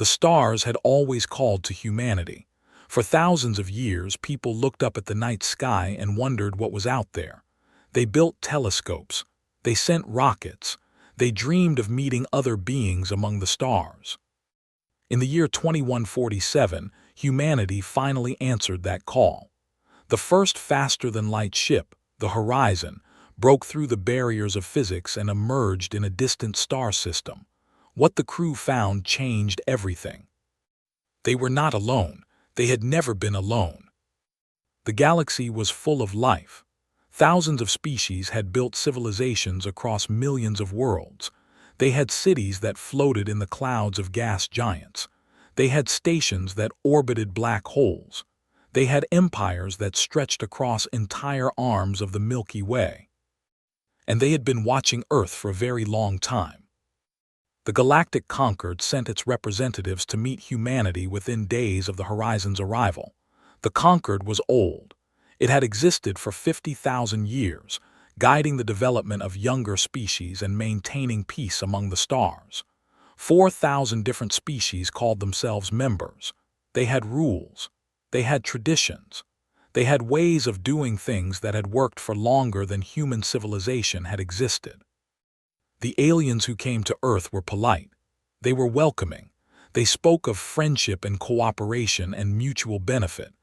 The stars had always called to humanity. For thousands of years, people looked up at the night sky and wondered what was out there. They built telescopes. They sent rockets. They dreamed of meeting other beings among the stars. In the year 2147, humanity finally answered that call. The first faster-than-light ship, the Horizon, broke through the barriers of physics and emerged in a distant star system. What the crew found changed everything. They were not alone. They had never been alone. The galaxy was full of life. Thousands of species had built civilizations across millions of worlds. They had cities that floated in the clouds of gas giants. They had stations that orbited black holes. They had empires that stretched across entire arms of the Milky Way. And they had been watching Earth for a very long time. The Galactic Concord sent its representatives to meet humanity within days of the Horizon's arrival. The Concord was old. It had existed for 50,000 years, guiding the development of younger species and maintaining peace among the stars. 4,000 different species called themselves members. They had rules. They had traditions. They had ways of doing things that had worked for longer than human civilization had existed. The aliens who came to Earth were polite. They were welcoming. They spoke of friendship and cooperation and mutual benefit.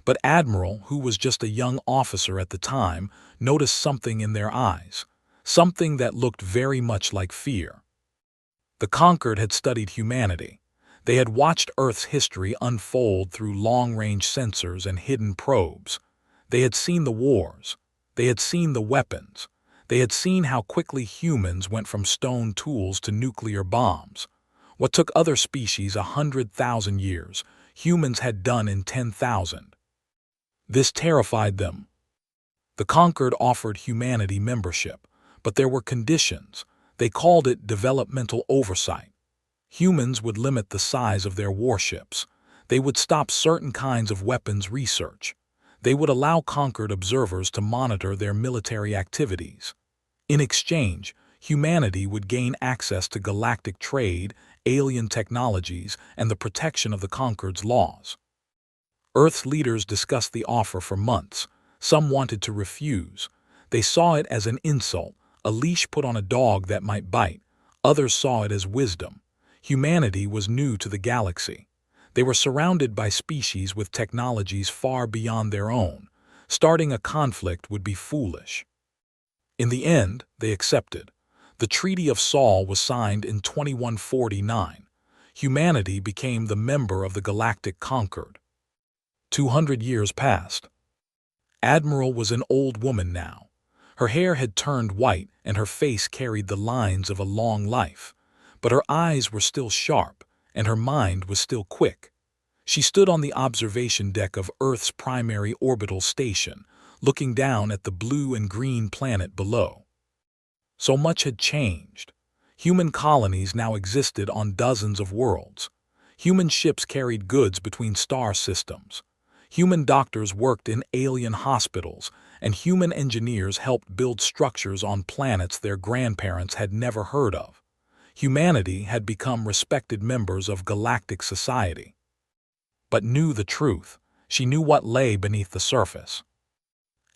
But Admiral, who was just a young officer at the time, noticed something in their eyes, something that looked very much like fear. The Concord had studied humanity. They had watched Earth's history unfold through long-range sensors and hidden probes. They had seen the wars. They had seen the weapons. They had seen how quickly humans went from stone tools to nuclear bombs. What took other species 100,000 years, humans had done in 10,000. This terrified them. The Concord offered humanity membership, but there were conditions. They called it developmental oversight. Humans would limit the size of their warships. They would stop certain kinds of weapons research. They would allow Concord observers to monitor their military activities. In exchange, humanity would gain access to galactic trade, alien technologies, and the protection of the Concord's laws. Earth's leaders discussed the offer for months. Some wanted to refuse. They saw it as an insult, a leash put on a dog that might bite. Others saw it as wisdom. Humanity was new to the galaxy. They were surrounded by species with technologies far beyond their own. Starting a conflict would be foolish. In the end, they accepted. The Treaty of Saul was signed in 2149. Humanity became the member of the Galactic Concord. 200 years passed. Admiral was an old woman now. Her hair had turned white and her face carried the lines of a long life. But her eyes were still sharp and her mind was still quick. She stood on the observation deck of Earth's primary orbital station, looking down at the blue and green planet below. So much had changed. Human colonies now existed on dozens of worlds. Human ships carried goods between star systems. Human doctors worked in alien hospitals, and human engineers helped build structures on planets their grandparents had never heard of. Humanity had become respected members of galactic society. But knew the truth. She knew what lay beneath the surface.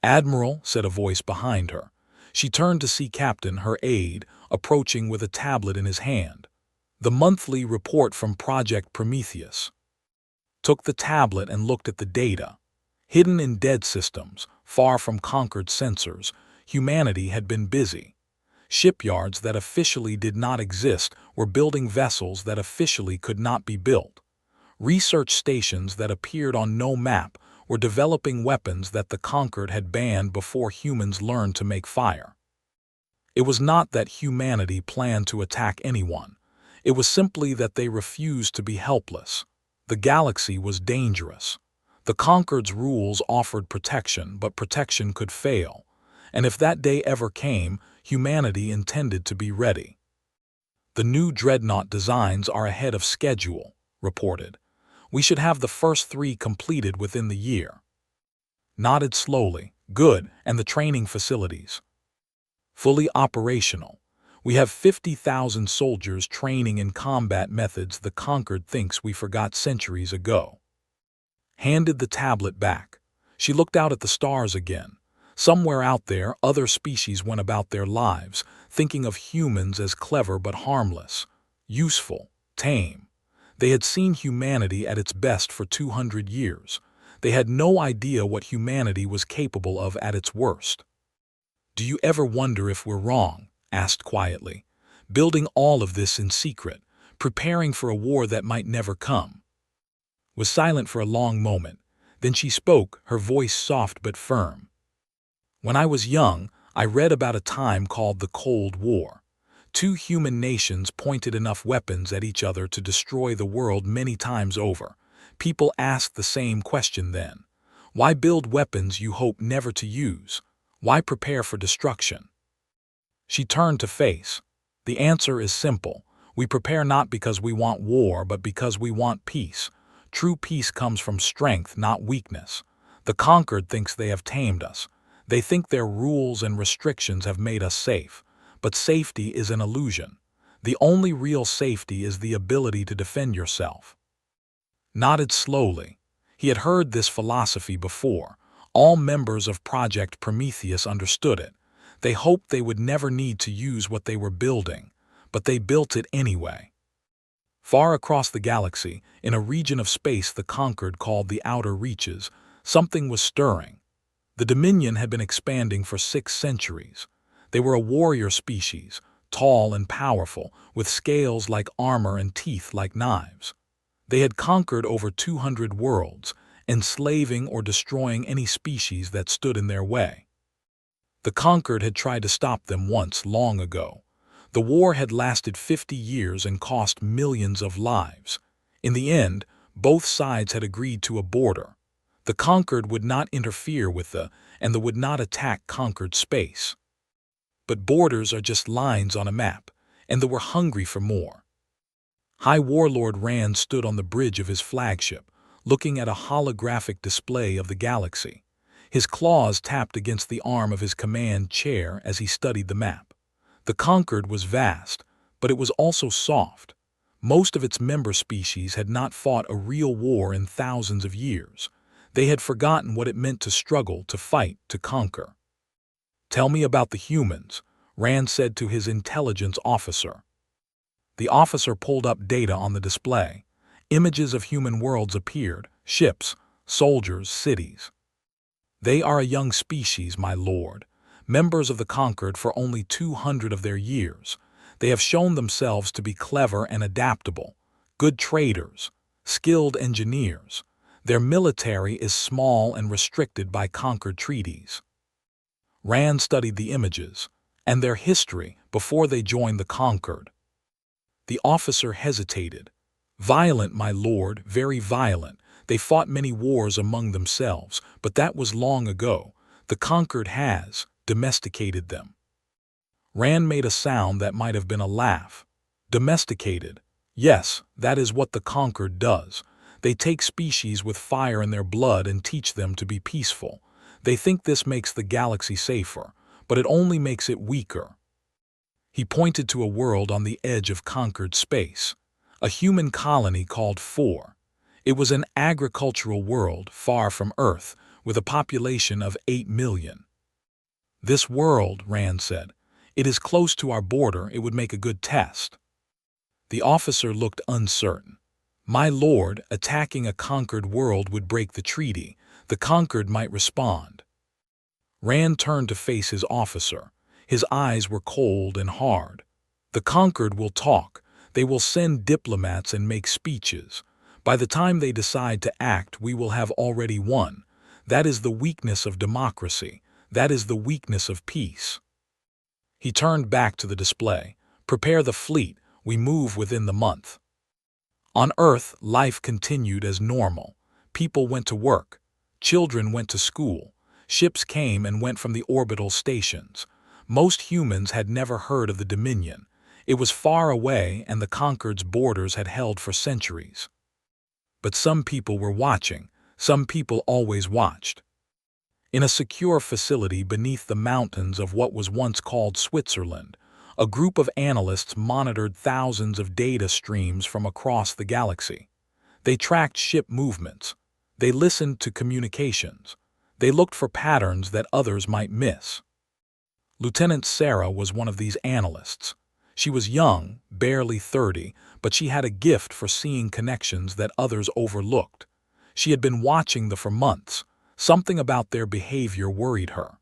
"Admiral," said a voice behind her. She turned to see Captain, her aide, approaching with a tablet in his hand. The monthly report from Project Prometheus. Took the tablet and looked at the data. Hidden in dead systems, far from Concord sensors, humanity had been busy. Shipyards that officially did not exist were building vessels that officially could not be built. Research stations that appeared on no map were developing weapons that the Concord had banned before humans learned to make fire. It was not that humanity planned to attack anyone. It was simply that they refused to be helpless. The galaxy was dangerous. The Concord's rules offered protection, but protection could fail. And if that day ever came, humanity intended to be ready. "The new dreadnought designs are ahead of schedule," reported. "We should have the first 3 completed within the year." Nodded slowly. "Good, and the training facilities?" "Fully operational. We have 50,000 soldiers training in combat methods the conquered thinks we forgot centuries ago. Handed the tablet back. She looked out at the stars again. Somewhere out there, other species went about their lives, thinking of humans as clever but harmless, useful, tame. They had seen humanity at its best for 200 years. They had no idea what humanity was capable of at its worst. "Do you ever wonder if we're wrong?" asked quietly. "Building all of this in secret, preparing for a war that might never come." Was silent for a long moment. Then she spoke, her voice soft but firm. "When I was young, I read about a time called the Cold War. Two human nations pointed enough weapons at each other to destroy the world many times over. People asked the same question then. Why build weapons you hope never to use? Why prepare for destruction?" She turned to face. "The answer is simple. We prepare not because we want war, but because we want peace. True peace comes from strength, not weakness. The conquered thinks they have tamed us. They think their rules and restrictions have made us safe. But safety is an illusion. The only real safety is the ability to defend yourself." Nodded slowly. He had heard this philosophy before. All members of Project Prometheus understood it. They hoped they would never need to use what they were building, but they built it anyway. Far across the galaxy, in a region of space the conquered called the Outer Reaches, something was stirring. The Dominion had been expanding for 6 centuries. They were a warrior species, tall and powerful, with scales like armor and teeth like knives. They had conquered over 200 worlds, enslaving or destroying any species that stood in their way. The conquered had tried to stop them once, long ago. The war had lasted 50 years and cost millions of lives. In the end, both sides had agreed to a border. The conquered would not interfere with and would not attack conquered space. But borders are just lines on a map, and they were hungry for more. High Warlord Rand stood on the bridge of his flagship, looking at a holographic display of the galaxy. His claws tapped against the arm of his command chair as he studied the map. The conquered was vast, but it was also soft. Most of its member species had not fought a real war in thousands of years. They had forgotten what it meant to struggle, to fight, to conquer. "Tell me about the humans," Rand said to his intelligence officer. The officer pulled up data on the display. Images of human worlds appeared, ships, soldiers, cities. "They are a young species, my lord, members of the conquered for only 200 of their years. They have shown themselves to be clever and adaptable, good traders, skilled engineers. Their military is small and restricted by conquered treaties." Rand studied the images and their history before they joined the conquered. The officer hesitated. "Violent, my lord, very violent. They fought many wars among themselves, but that was long ago. The conquered has domesticated them." Rand made a sound that might have been a laugh. "Domesticated? Yes, that is what the conquered does. They take species with fire in their blood and teach them to be peaceful. They think this makes the galaxy safer, but it only makes it weaker." He pointed to a world on the edge of conquered space, a human colony called 4. It was an agricultural world far from Earth, with a population of 8 million. "This world," Rand said, "it is close to our border. It would make a good test." The officer looked uncertain. "My lord, attacking a conquered world would break the treaty. The conquered might respond." Rand turned to face his officer. His eyes were cold and hard. "The conquered will talk. They will send diplomats and make speeches. By the time they decide to act, we will have already won. That is the weakness of democracy. That is the weakness of peace." He turned back to the display. "Prepare the fleet. We move within the month." On Earth, life continued as normal. People went to work. Children went to school. Ships came and went from the orbital stations. Most humans had never heard of the Dominion. It was far away, and the conquered's borders had held for centuries. But some people were watching. Some people always watched. In a secure facility beneath the mountains of what was once called Switzerland, A group of analysts monitored thousands of data streams from across the galaxy. They tracked ship movements. They listened to communications. They looked for patterns that others might miss. Lieutenant Sarah was one of these analysts. She was young, barely 30, but she had a gift for seeing connections that others overlooked. She had been watching them for months. Something about their behavior worried her.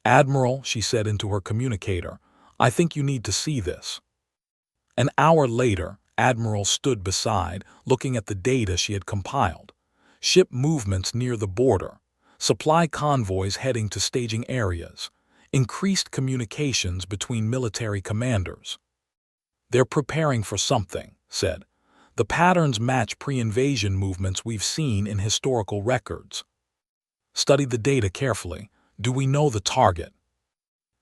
"Admiral," she said into her communicator, "I think you need to see this." An hour later, Admiral stood beside, looking at the data she had compiled. Ship movements near the border, supply convoys heading to staging areas, increased communications between military commanders. "They're preparing for something," said. "The patterns match pre-invasion movements we've seen in historical records." "Study the data carefully. Do we know the target?"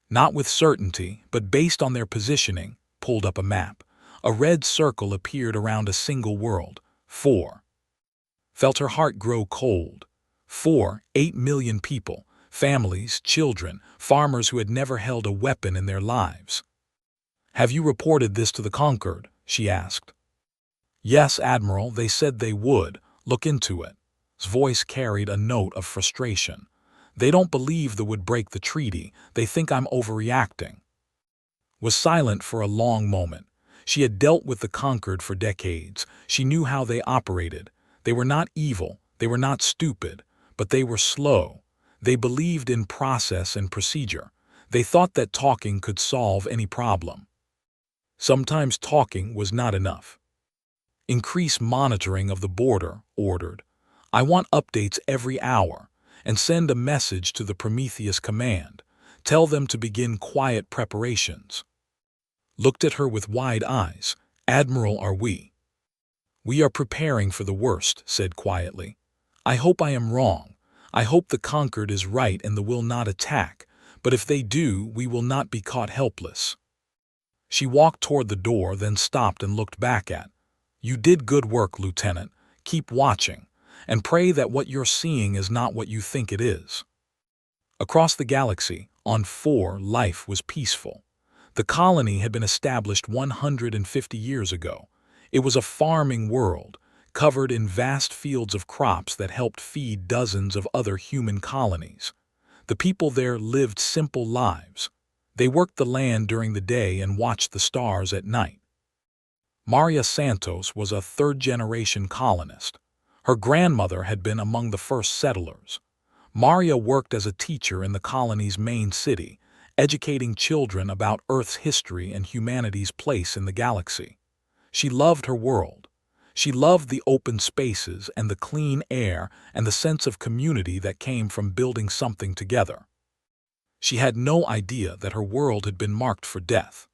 "Not with certainty, but based on their positioning," pulled up a map. A red circle appeared around a single world. 4. Felt her heart grow cold. 8 million people, families, children, farmers who had never held a weapon in their lives. "Have you reported this to the Conquered?" she asked. "Yes, Admiral, they said they would. Look into it." His voice carried a note of frustration. "They don't believe they would break the treaty. They think I'm overreacting." Was silent for a long moment. She had dealt with the Conquered for decades. She knew how they operated. They were not evil. They were not stupid. But they were slow. They believed in process and procedure. They thought that talking could solve any problem. Sometimes talking was not enough. "Increase monitoring of the border," ordered. "I want updates every hour. And send a message to the Prometheus Command. Tell them to begin quiet preparations." Looked at her with wide eyes. "Admiral, are we?" "We are preparing for the worst," said quietly. "I hope I am wrong. I hope the Conquered is right and they will not attack. But if they do, we will not be caught helpless." She walked toward the door, then stopped and looked back at. "You did good work, Lieutenant. Keep watching. And pray that what you're seeing is not what you think it is." Across the galaxy, on 4, life was peaceful. The colony had been established 150 years ago. It was a farming world, covered in vast fields of crops that helped feed dozens of other human colonies. The people there lived simple lives. They worked the land during the day and watched the stars at night. Maria Santos was a third-generation colonist. Her grandmother had been among the first settlers. Maria worked as a teacher in the colony's main city, educating children about Earth's history and humanity's place in the galaxy. She loved her world. She loved the open spaces and the clean air and the sense of community that came from building something together. She had no idea that her world had been marked for death.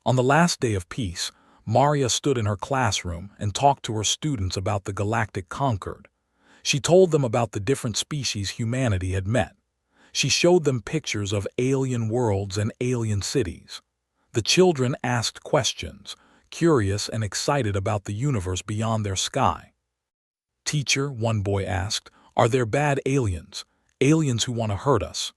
On the last day of peace, Maria stood in her classroom and talked to her students about the galactic Conquered. She told them about the different species humanity had met. She showed them pictures of alien worlds and alien cities. The children asked questions, curious and excited about the universe beyond their sky. "Teacher," one boy asked, "are there bad aliens? Aliens who want to hurt us?"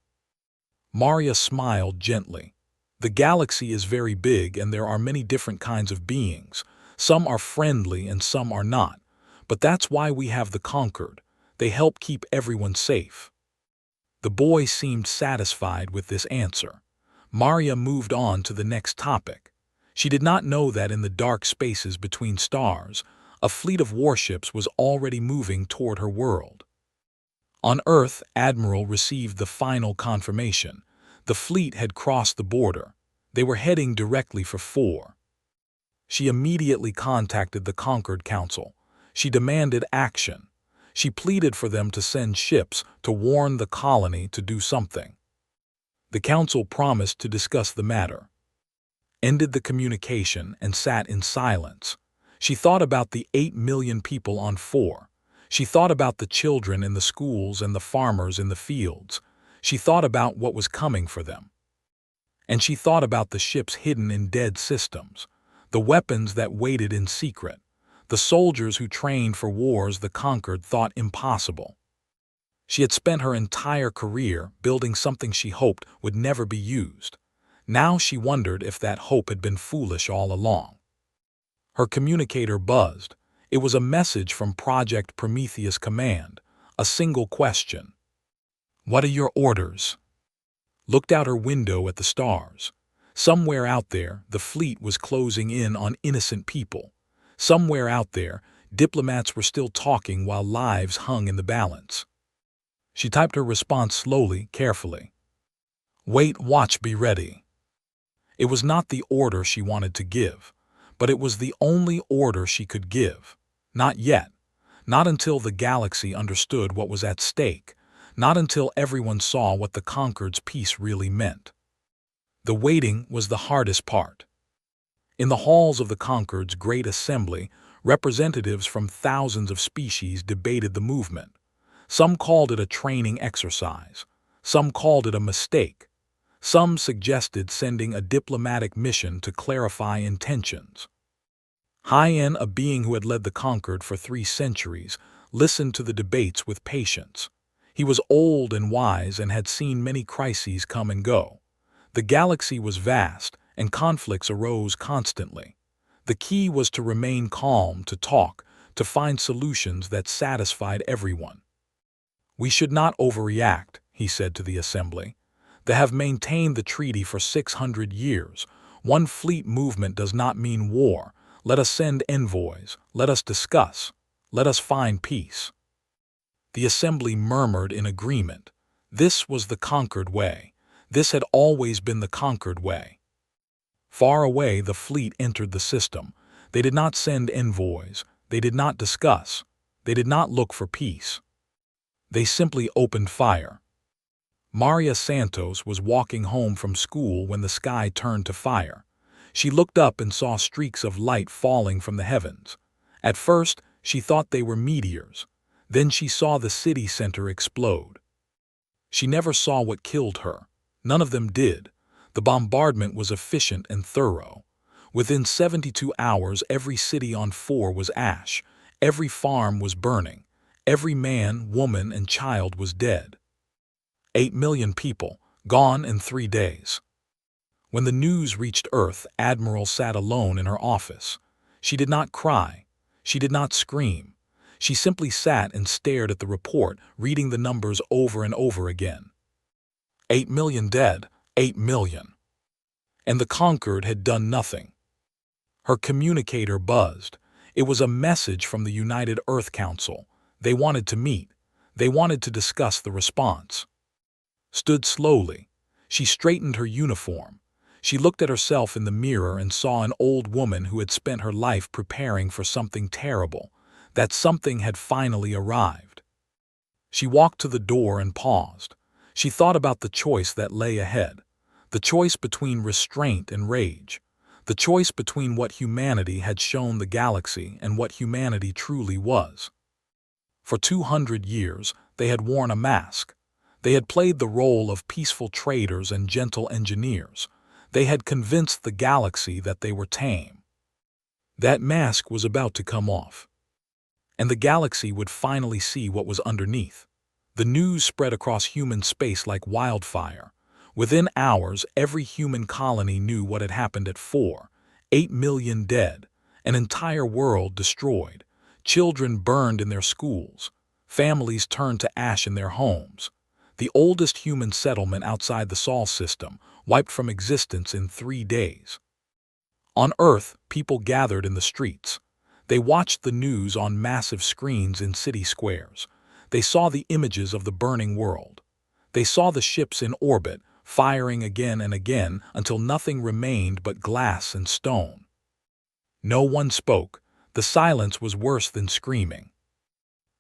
Maria smiled gently. "The galaxy is very big and there are many different kinds of beings. Some are friendly and some are not. But that's why we have the Conquered. They help keep everyone safe." The boy seemed satisfied with this answer. Maria moved on to the next topic. She did not know that in the dark spaces between stars, a fleet of warships was already moving toward her world. On Earth, Admiral received the final confirmation. The fleet had crossed the border. They were heading directly for 4. She immediately contacted the Conquered Council. She demanded action. She pleaded for them to send ships to warn the colony to do something. The council promised to discuss the matter. Ended the communication and sat in silence. She thought about the 8 million people on 4. She thought about the children in the schools and the farmers in the fields. She thought about what was coming for them. And she thought about the ships hidden in dead systems, the weapons that waited in secret, the soldiers who trained for wars the Conquered thought impossible. She had spent her entire career building something she hoped would never be used. Now she wondered if that hope had been foolish all along. Her communicator buzzed. It was a message from Project Prometheus Command, a single question. "What are your orders?" Looked out her window at the stars. Somewhere out there, the fleet was closing in on innocent people. Somewhere out there, diplomats were still talking while lives hung in the balance. She typed her response slowly, carefully. "Wait, watch, be ready." It was not the order she wanted to give, but it was the only order she could give. Not yet. Not until the galaxy understood what was at stake. Not until everyone saw what the Concord's peace really meant. The waiting was the hardest part. In the halls of the Concord's great assembly, representatives from thousands of species debated the movement. Some called it a training exercise. Some called it a mistake. Some suggested sending a diplomatic mission to clarify intentions. Hien, a being who had led the Concord for 3 centuries, listened to the debates with patience. He was old and wise and had seen many crises come and go. The galaxy was vast, and conflicts arose constantly. The key was to remain calm, to talk, to find solutions that satisfied everyone. "We should not overreact," he said to the assembly. "They have maintained the treaty for 600 years. One fleet movement does not mean war. Let us send envoys. Let us discuss. Let us find peace." The assembly murmured in agreement. This was the Concord way. This had always been the Concord way. Far away, the fleet entered the system. They did not send envoys. They did not discuss. They did not look for peace. They simply opened fire. Maria Santos was walking home from school when the sky turned to fire. She looked up and saw streaks of light falling from the heavens. At first, she thought they were meteors. Then she saw the city center explode. She never saw what killed her. None of them did. The bombardment was efficient and thorough. Within 72 hours, every city on 4 was ash. Every farm was burning. Every man, woman, and child was dead. 8 million people, gone in 3 days. When the news reached Earth, Admiral sat alone in her office. She did not cry. She did not scream. She simply sat and stared at the report, reading the numbers over and over again. 8 million dead, 8 million. And the Concord had done nothing. Her communicator buzzed. It was a message from the United Earth Council. They wanted to meet. They wanted to discuss the response. Stood slowly. She straightened her uniform. She looked at herself in the mirror and saw an old woman who had spent her life preparing for something terrible. That something had finally arrived. She walked to the door and paused. She thought about the choice that lay ahead. The choice between restraint and rage. The choice between what humanity had shown the galaxy and what humanity truly was. For 200 years, they had worn a mask. They had played the role of peaceful traders and gentle engineers. They had convinced the galaxy that they were tame. That mask was about to come off. And the galaxy would finally see what was underneath. The news spread across human space like wildfire. Within hours, every human colony knew what had happened at 4. 8 million dead, an entire world destroyed, children burned in their schools, families turned to ash in their homes. The oldest human settlement outside the Sol system, wiped from existence in 3 days. On Earth, people gathered in the streets. They watched the news on massive screens in city squares. They saw the images of the burning world. They saw the ships in orbit, firing again and again until nothing remained but glass and stone. No one spoke. The silence was worse than screaming.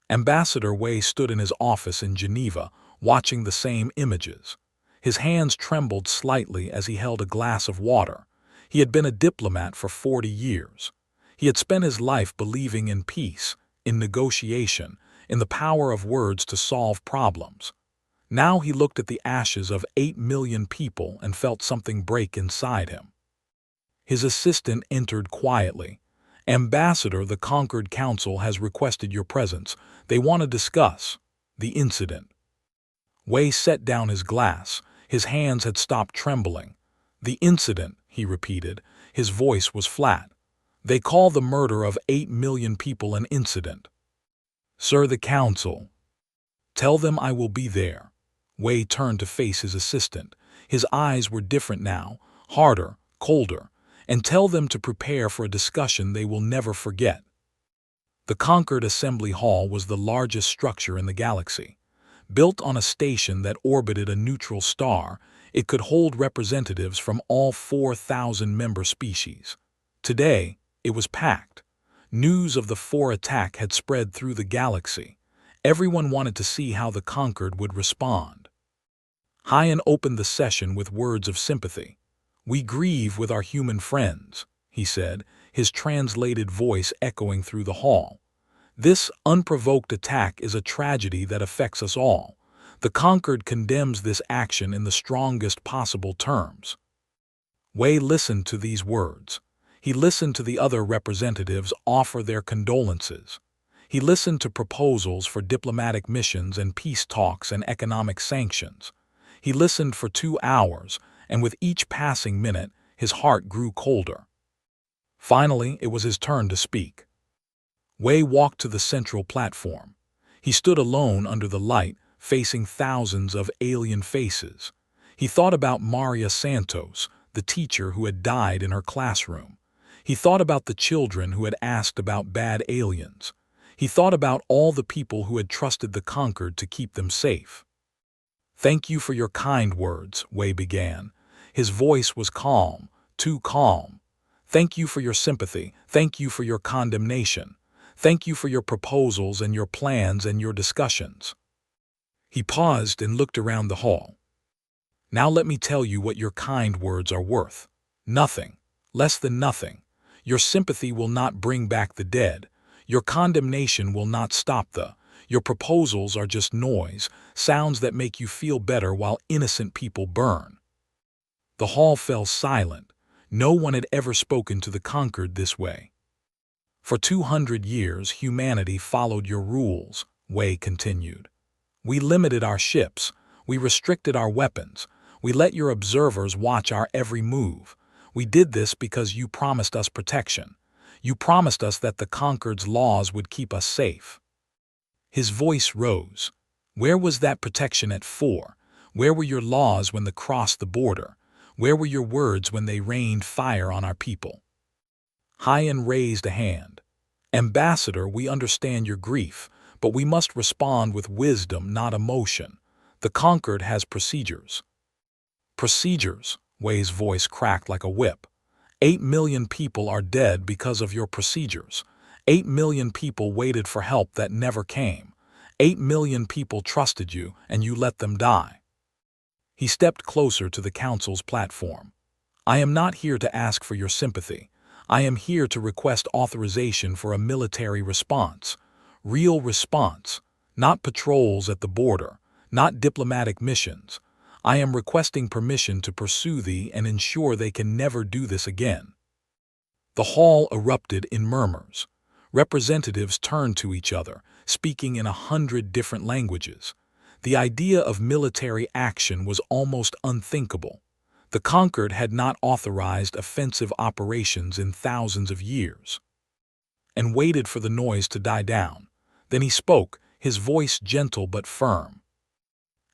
Ambassador Wei stood in his office in Geneva, watching the same images. His hands trembled slightly as he held a glass of water. He had been a diplomat for 40 years. He had spent his life believing in peace, in negotiation, in the power of words to solve problems. Now he looked at the ashes of 8 million people and felt something break inside him. His assistant entered quietly. "Ambassador, the Concord Council has requested your presence. They want to discuss the incident." Wei set down his glass. His hands had stopped trembling. The incident, he repeated. His voice was flat. They call the murder of 8 million people an incident. Sir, the council. Tell them I will be there. Wei turned to face his assistant. His eyes were different now, harder, colder. And tell them to prepare for a discussion they will never forget. The Concord Assembly Hall was the largest structure in the galaxy. Built on a station that orbited a neutral star, it could hold representatives from all 4,000 member species. Today, it was packed. News of the 4 attack had spread through the galaxy. Everyone wanted to see how the Concord would respond. Hyan opened the session with words of sympathy. "We grieve with our human friends," he said, his translated voice echoing through the hall. "This unprovoked attack is a tragedy that affects us all. The Concord condemns this action in the strongest possible terms." Wei listened to these words. He listened to the other representatives offer their condolences. He listened to proposals for diplomatic missions and peace talks and economic sanctions. He listened for 2 hours, and with each passing minute, his heart grew colder. Finally, it was his turn to speak. Wei walked to the central platform. He stood alone under the light, facing thousands of alien faces. He thought about Maria Santos, the teacher who had died in her classroom. He thought about the children who had asked about bad aliens. He thought about all the people who had trusted the Concord to keep them safe. "Thank you for your kind words," Wei began. His voice was calm, too calm. "Thank you for your sympathy. Thank you for your condemnation. Thank you for your proposals and your plans and your discussions." He paused and looked around the hall. "Now let me tell you what your kind words are worth. Nothing. Less than nothing. Your sympathy will not bring back the dead. Your condemnation will not stop your proposals are just noise, sounds that make you feel better while innocent people burn." The hall fell silent. No one had ever spoken to the Concord this way. "For 200 years, humanity followed your rules," Wei continued. "We limited our ships. We restricted our weapons. We let your observers watch our every move. We did this because you promised us protection. You promised us that the Concord's laws would keep us safe." His voice rose. "Where was that protection at 4? Where were your laws when they crossed the border? Where were your words when they rained fire on our people?" Hyan raised a hand. "Ambassador, we understand your grief, but we must respond with wisdom, not emotion. The Concord has procedures." "Procedures?" Wei's voice cracked like a whip. 8 million people are dead because of your procedures. 8 million people waited for help that never came. 8 million people trusted you, and you let them die. He stepped closer to the council's platform. "I am not here to ask for your sympathy. I am here to request authorization for a military response. Real response. Not patrols at the border. Not diplomatic missions. I am requesting permission to pursue thee and ensure they can never do this again." The hall erupted in murmurs. Representatives turned to each other, speaking in 100 different languages. The idea of military action was almost unthinkable. The Concord had not authorized offensive operations in thousands of years. And waited for the noise to die down. Then he spoke, his voice gentle but firm.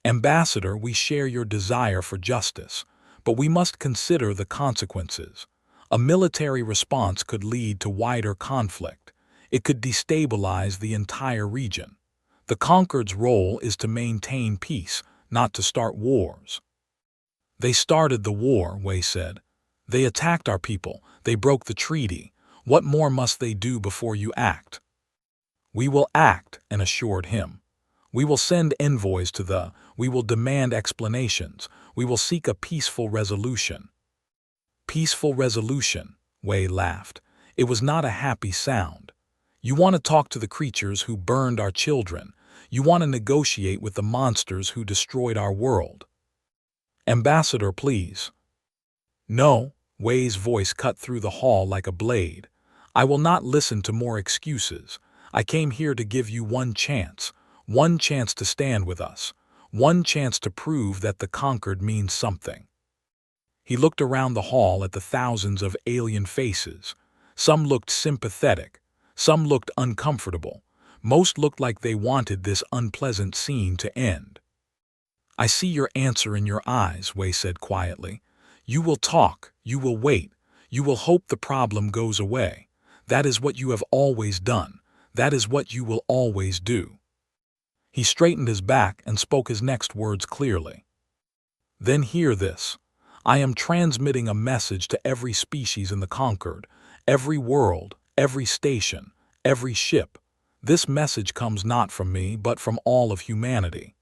"Ambassador, we share your desire for justice, but we must consider the consequences. A military response could lead to wider conflict. It could destabilize the entire region. The Concord's role is to maintain peace, not to start wars." "They started the war," Wei said. "They attacked our people. They broke the treaty. What more must they do before you act?" "We will act," and assured him. "We will send envoys we will demand explanations. We will seek a peaceful resolution." "Peaceful resolution," Wei laughed. It was not a happy sound. "You want to talk to the creatures who burned our children. You want to negotiate with the monsters who destroyed our world." "Ambassador, please." "No," Wei's voice cut through the hall like a blade. "I will not listen to more excuses. I came here to give you one chance to stand with us, one chance to prove that the Concord means something." He looked around the hall at the thousands of alien faces. Some looked sympathetic, some looked uncomfortable, most looked like they wanted this unpleasant scene to end. "I see your answer in your eyes," Wei said quietly. "You will talk, you will wait, you will hope the problem goes away. That is what you have always done. That is what you will always do." He straightened his back and spoke his next words clearly. "Then hear this. I am transmitting a message to every species in the Conquered, every world, every station, every ship. This message comes not from me, but from all of humanity."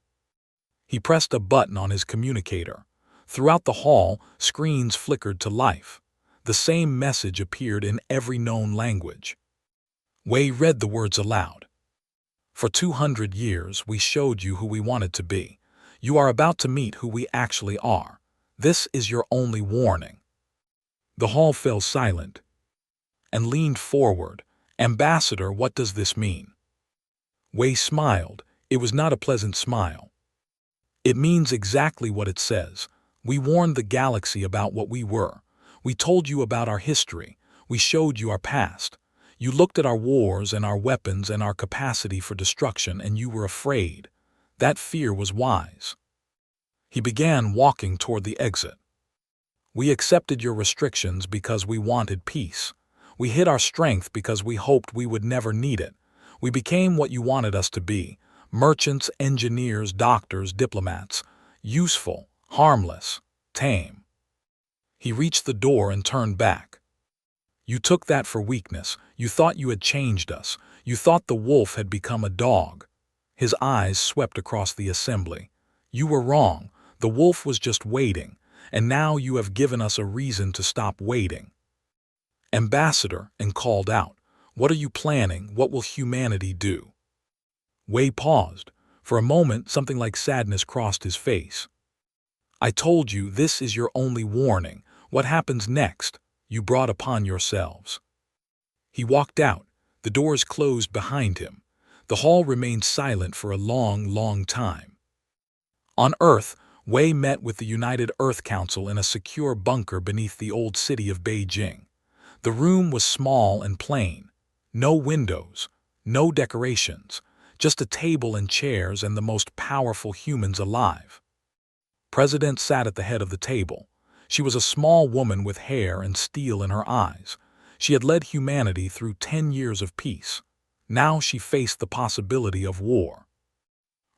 He pressed a button on his communicator. Throughout the hall, screens flickered to life. The same message appeared in every known language. Wei read the words aloud. "For 200 years, we showed you who we wanted to be. You are about to meet who we actually are. This is your only warning." The hall fell silent and leaned forward. "Ambassador, what does this mean?" Wei smiled. It was not a pleasant smile. "It means exactly what it says. We warned the galaxy about what we were. We told you about our history. We showed you our past. You looked at our wars and our weapons and our capacity for destruction, and you were afraid. That fear was wise." He began walking toward the exit. "We accepted your restrictions because we wanted peace. We hid our strength because we hoped we would never need it. We became what you wanted us to be: merchants, engineers, doctors, diplomats. Useful, harmless, tame." He reached the door and turned back. "You took that for weakness. You thought you had changed us. You thought the wolf had become a dog." His eyes swept across the assembly. "You were wrong. The wolf was just waiting, and now you have given us a reason to stop waiting." "Ambassador," and called out, "what are you planning? What will humanity do?" Wei paused. For a moment, something like sadness crossed his face. "I told you, this is your only warning. What happens next, you brought upon yourselves." He walked out. The doors closed behind him. The hall remained silent for a long, long time. On Earth, Wei met with the United Earth Council in a secure bunker beneath the old city of Beijing. The room was small and plain. No windows, no decorations, just a table and chairs and the most powerful humans alive. President sat at the head of the table. She was a small woman with hair and steel in her eyes. She had led humanity through 10 years of peace. Now she faced the possibility of war.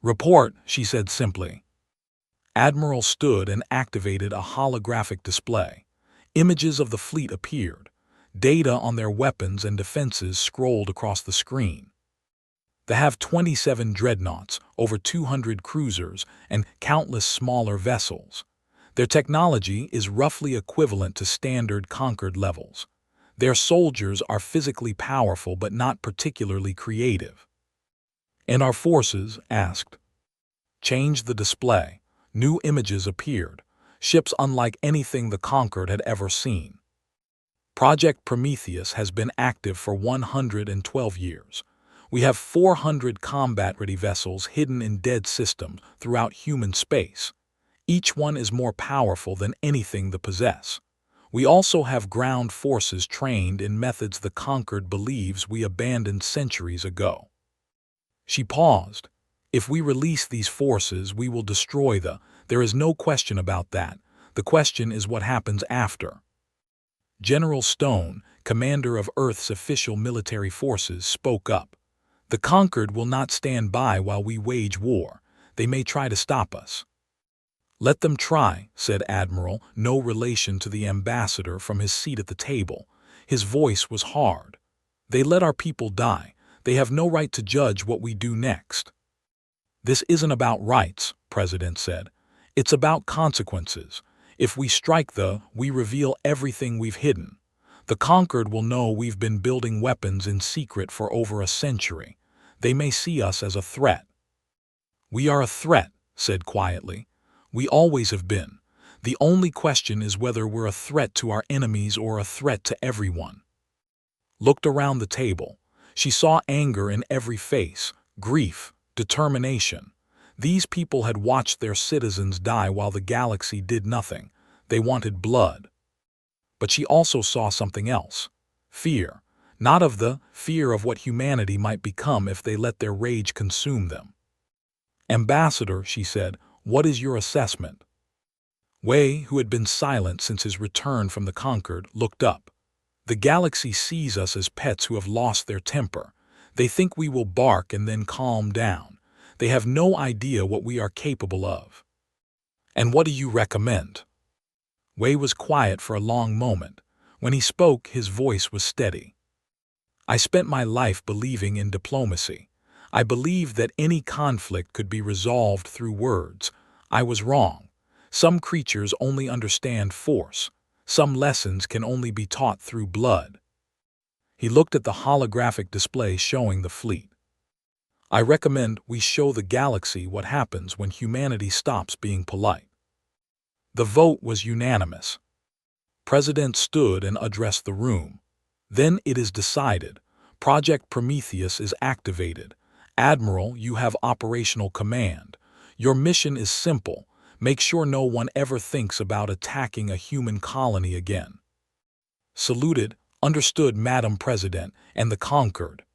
"Report," she said simply. Admiral stood and activated a holographic display. Images of the fleet appeared. Data on their weapons and defenses scrolled across the screen. They have 27 dreadnoughts, over 200 cruisers, and countless smaller vessels. Their technology is roughly equivalent to standard Conquered levels. Their soldiers are physically powerful but not particularly creative. "And our forces?" asked. Changed the display. New images appeared. Ships unlike anything the Conquered had ever seen. Project Prometheus has been active for 112 years. We have 400 combat-ready vessels hidden in dead systems throughout human space. Each one is more powerful than anything they possess. We also have ground forces trained in methods the Conquered believes we abandoned centuries ago." She paused. "If we release these forces, we will destroy there is no question about that. The question is what happens after." General Stone, commander of Earth's official military forces, spoke up. "The Conquered will not stand by while we wage war. They may try to stop us." "Let them try," said Admiral, no relation to the ambassador, from his seat at the table. His voice was hard. "They let our people die. They have no right to judge what we do next." "This isn't about rights," President said. "It's about consequences. If we strike we reveal everything we've hidden. The Conquered will know we've been building weapons in secret for over a century. They may see us as a threat." "We are a threat," said quietly. "We always have been. The only question is whether we're a threat to our enemies or a threat to everyone." Looked around the table. She saw anger in every face, grief, determination. These people had watched their citizens die while the galaxy did nothing. They wanted blood. But she also saw something else. Fear. Not of the fear of what humanity might become if they let their rage consume them. "Ambassador," she said, "what is your assessment?" Wei, who had been silent since his return from the Conquered, looked up. "The galaxy sees us as pets who have lost their temper. They think we will bark and then calm down. They have no idea what we are capable of." "And what do you recommend?" Wei was quiet for a long moment. When he spoke, his voice was steady. "I spent my life believing in diplomacy. I believed that any conflict could be resolved through words. I was wrong. Some creatures only understand force. Some lessons can only be taught through blood." He looked at the holographic display showing the fleet. "I recommend we show the galaxy what happens when humanity stops being polite." The vote was unanimous. President stood and addressed the room. "Then it is decided. Project Prometheus is activated. Admiral, you have operational command. Your mission is simple. Make sure no one ever thinks about attacking a human colony again." "Saluted, understood, Madam President," and the Conquered.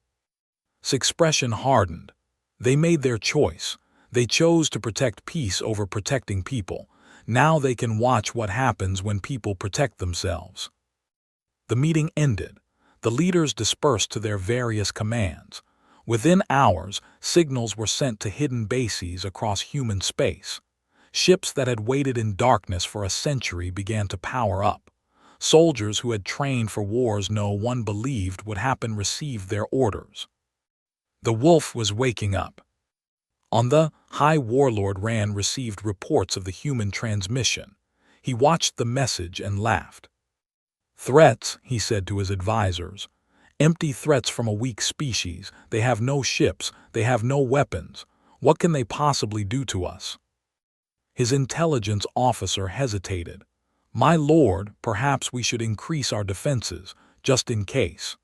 His expression hardened. They made their choice. They chose to protect peace over protecting people. Now they can watch what happens when people protect themselves. The meeting ended. The leaders dispersed to their various commands. Within hours, signals were sent to hidden bases across human space. Ships that had waited in darkness for a century began to power up. Soldiers who had trained for wars no one believed would happen received their orders. The wolf was waking up. On the High Warlord Rand received reports of the human transmission. He watched the message and laughed. "Threats," he said to his advisors. "Empty threats from a weak species. They have no ships. They have no weapons. What can they possibly do to us?" His intelligence officer hesitated. "My lord, perhaps we should increase our defenses, just in case."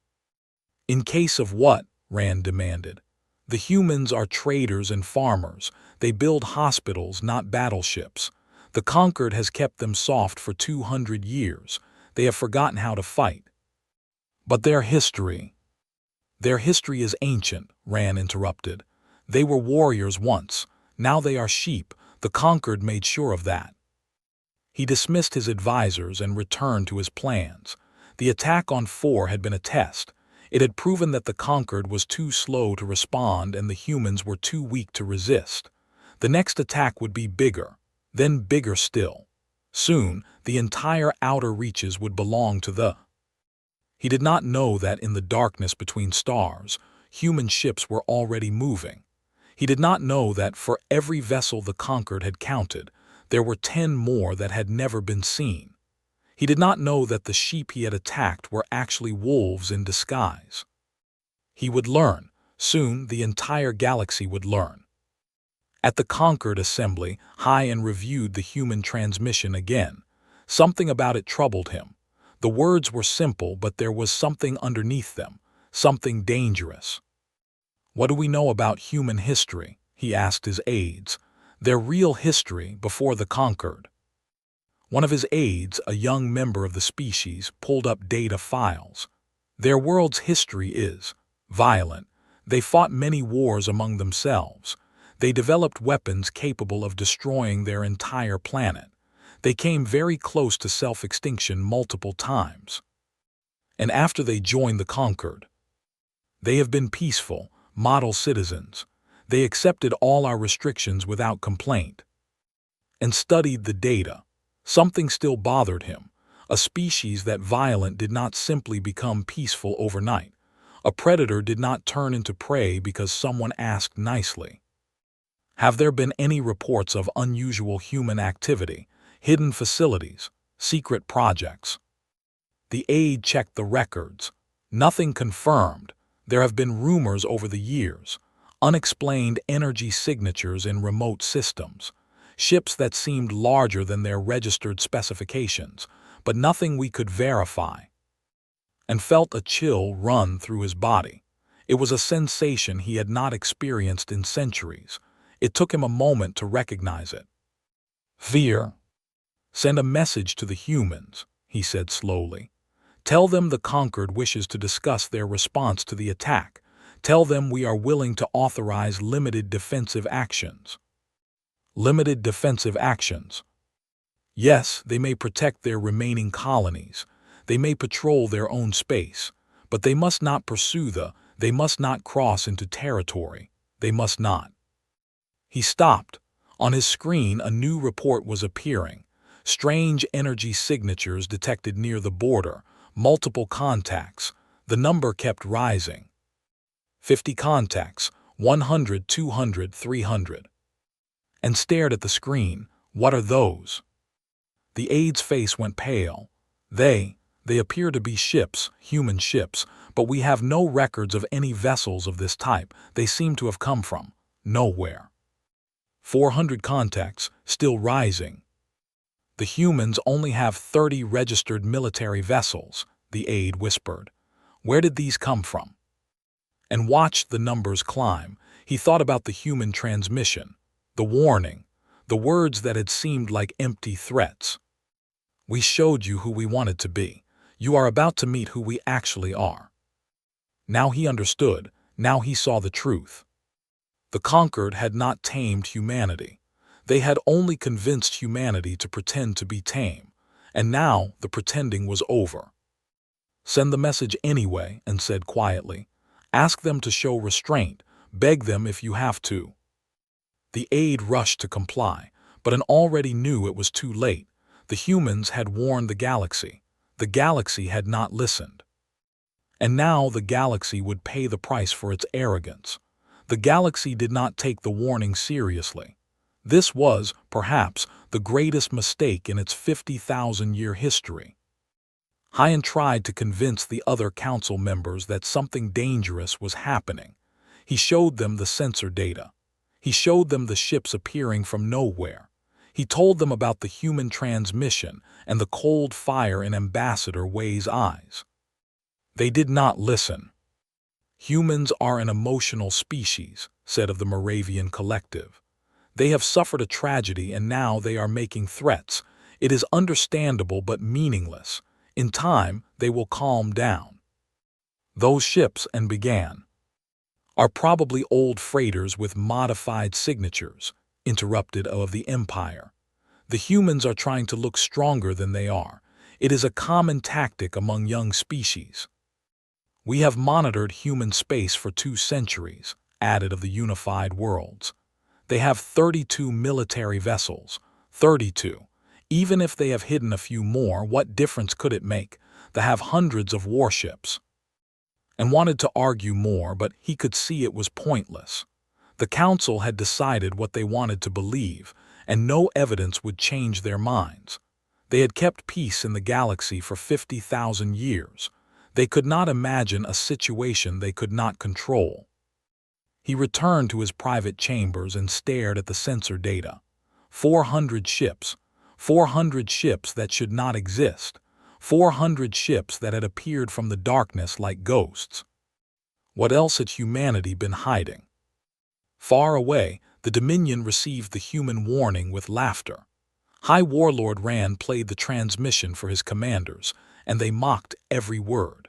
"In case of what?" Rand demanded. "The humans are traders and farmers. They build hospitals, not battleships. The Conquered has kept them soft for 200 years. They have forgotten how to fight." "But their history—" "Their history is ancient," Rand interrupted. "They were warriors once. Now they are sheep. The Conquered made sure of that." He dismissed his advisors and returned to his plans. The attack on 4 had been a test. It had proven that the Conquered was too slow to respond and the humans were too weak to resist. The next attack would be bigger, then bigger still. Soon, the entire outer reaches would belong to the... He did not know that in the darkness between stars, human ships were already moving. He did not know that for every vessel the Conquered had counted, there were 10 more that had never been seen. He did not know that the sheep he had attacked were actually wolves in disguise. He would learn. Soon, the entire galaxy would learn. At the Conquered assembly, Hyan reviewed the human transmission again. Something about it troubled him. The words were simple, but there was something underneath them, something dangerous. "What do we know about human history?" he asked his aides. "Their real history before the Conquered." One of his aides, a young member of the species, pulled up data files. "Their world's history is violent. They fought many wars among themselves. They developed weapons capable of destroying their entire planet. They came very close to self-extinction multiple times. And after they joined the Conquered, they have been peaceful, model citizens. They accepted all our restrictions without complaint." And studied the data. Something still bothered him. A species that violent did not simply become peaceful overnight. A predator did not turn into prey because someone asked nicely. "Have there been any reports of unusual human activity, hidden facilities, secret projects?" The aide checked the records. "Nothing confirmed. There have been rumors over the years. Unexplained energy signatures in remote systems. Ships that seemed larger than their registered specifications, but nothing we could verify." And felt a chill run through his body. It was a sensation he had not experienced in centuries. It took him a moment to recognize it. Fear. Send a message to the humans, he said slowly. Tell them the conquered wishes to discuss their response to the attack. Tell them we are willing to authorize limited defensive actions. Limited defensive actions. Yes, they may protect their remaining colonies. They may patrol their own space. But they must not they must not cross into territory. They must not. He stopped. On his screen, a new report was appearing. Strange energy signatures detected near the border. Multiple contacts. The number kept rising. 50 contacts, 100, 200, 300. And stared at the screen. What are those? The aide's face went pale. They appear to be ships, human ships, but we have no records of any vessels of this type. They seem to have come from nowhere. 400 contacts, still rising. The humans only have 30 registered military vessels, the aide whispered. Where did these come from? And watched the numbers climb. He thought about the human transmission, the warning, the words that had seemed like empty threats. We showed you who we wanted to be. You are about to meet who we actually are. Now he understood. Now he saw the truth. The conquered had not tamed humanity. They had only convinced humanity to pretend to be tame. And now the pretending was over. Send the message anyway, and said quietly. Ask them to show restraint. Beg them if you have to. The aide rushed to comply, but already knew it was too late. The humans had warned the galaxy. The galaxy had not listened. And now the galaxy would pay the price for its arrogance. The galaxy did not take the warning seriously. This was, perhaps, the greatest mistake in its 50,000-year history. Hyan tried to convince the other council members that something dangerous was happening. He showed them the sensor data. He showed them the ships appearing from nowhere. He told them about the human transmission and the cold fire in Ambassador Wei's eyes. They did not listen. Humans are an emotional species, said of the Moravian Collective. They have suffered a tragedy and now they are making threats. It is understandable but meaningless. In time, they will calm down. Those ships, and began, are probably old freighters with modified signatures, interrupted of the Empire. The humans are trying to look stronger than they are. It is a common tactic among young species. We have monitored human space for 2 centuries, added of the unified worlds. They have 32 military vessels. 32. Even if they have hidden a few more, what difference could it make? They have hundreds of warships. And wanted to argue more, but he could see it was pointless. The council had decided what they wanted to believe, and no evidence would change their minds. They had kept peace in the galaxy for 50,000 years. They could not imagine a situation they could not control. He returned to his private chambers and stared at the sensor data. 400 ships. 400 ships that should not exist. 400 ships that had appeared from the darkness like ghosts. What else had humanity been hiding? Far away, the Dominion received the human warning with laughter. High Warlord Rand played the transmission for his commanders, and they mocked every word.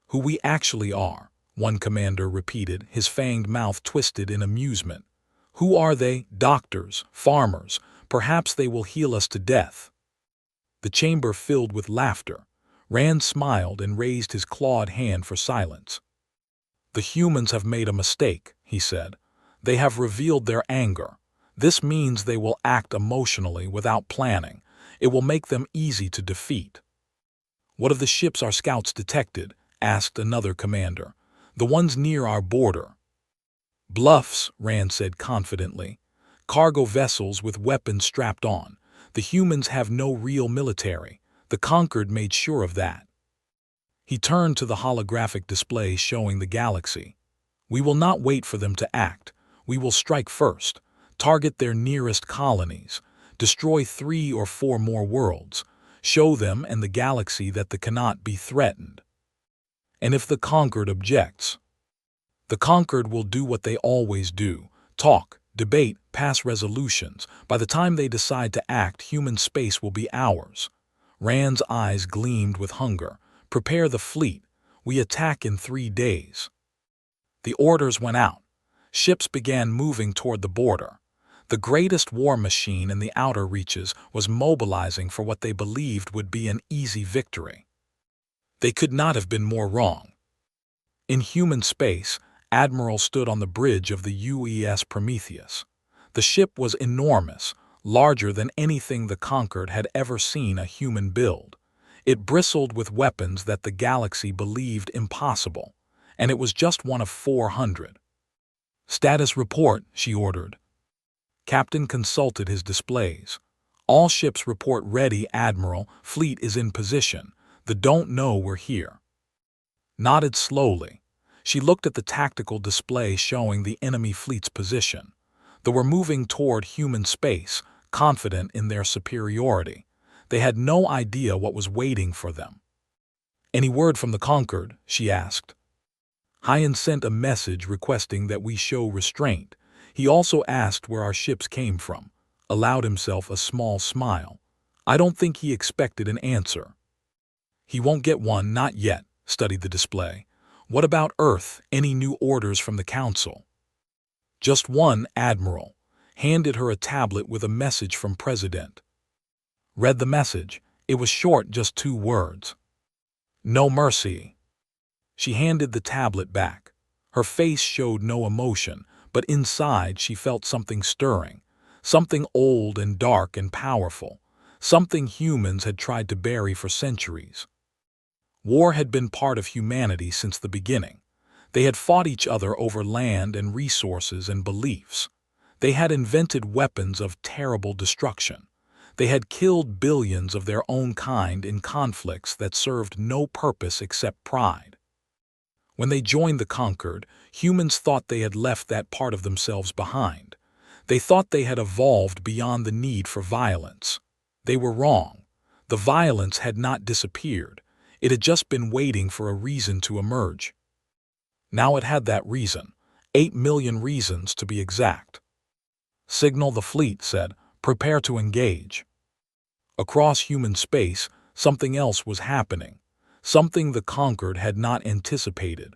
Who we actually are, one commander repeated, his fanged mouth twisted in amusement. Who are they? Doctors, farmers. Perhaps they will heal us to death. The chamber filled with laughter. Rand smiled and raised his clawed hand for silence. The humans have made a mistake, he said. They have revealed their anger. This means they will act emotionally without planning. It will make them easy to defeat. What of the ships our scouts detected? Asked another commander. The ones near our border. Bluffs, Rand said confidently. Cargo vessels with weapons strapped on. The humans have no real military. The conquered made sure of that. He turned to the holographic display showing the galaxy. We will not wait for them to act. We will strike first. Target their nearest colonies. Destroy 3 or 4 more worlds. Show them and the galaxy that they cannot be threatened. And if the conquered objects, the conquered will do what they always do. Talk, debate, pass resolutions. By the time they decide to act, human space will be ours. Rand's eyes gleamed with hunger. Prepare the fleet. We attack in 3 days. The orders went out. Ships began moving toward the border. The greatest war machine in the outer reaches was mobilizing for what they believed would be an easy victory. They could not have been more wrong. In human space, Admiral stood on the bridge of the UES Prometheus. The ship was enormous, larger than anything the Conquered had ever seen a human build. It bristled with weapons that the galaxy believed impossible, and it was just one of 400. "Status report," she ordered. Captain consulted his displays. "All ships report ready, Admiral. Fleet is in position. The don't know we're here." Nodded slowly. She looked at the tactical display showing the enemy fleet's position. They were moving toward human space, confident in their superiority. They had no idea what was waiting for them. "Any word from the Conquered?" she asked. Hyan sent a message requesting that we show restraint. He also asked where our ships came from, allowed himself a small smile. I don't think he expected an answer. "He won't get one, not yet," studied the display. "What about Earth? Any new orders from the Council?" "Just one, Admiral." Handed her a tablet with a message from President. Read the message. It was short, just 2 words. "No mercy." She handed the tablet back. Her face showed no emotion, but inside she felt something stirring, something old and dark and powerful, something humans had tried to bury for centuries. War had been part of humanity since the beginning. They had fought each other over land and resources and beliefs. They had invented weapons of terrible destruction. They had killed billions of their own kind in conflicts that served no purpose except pride. When they joined the Conquered, humans thought they had left that part of themselves behind. They thought they had evolved beyond the need for violence. They were wrong. The violence had not disappeared. It had just been waiting for a reason to emerge. Now it had that reason, 8 million reasons to be exact. "Signal the fleet," said. "Prepare to engage." Across human space, something else was happening, something the Conquered had not anticipated.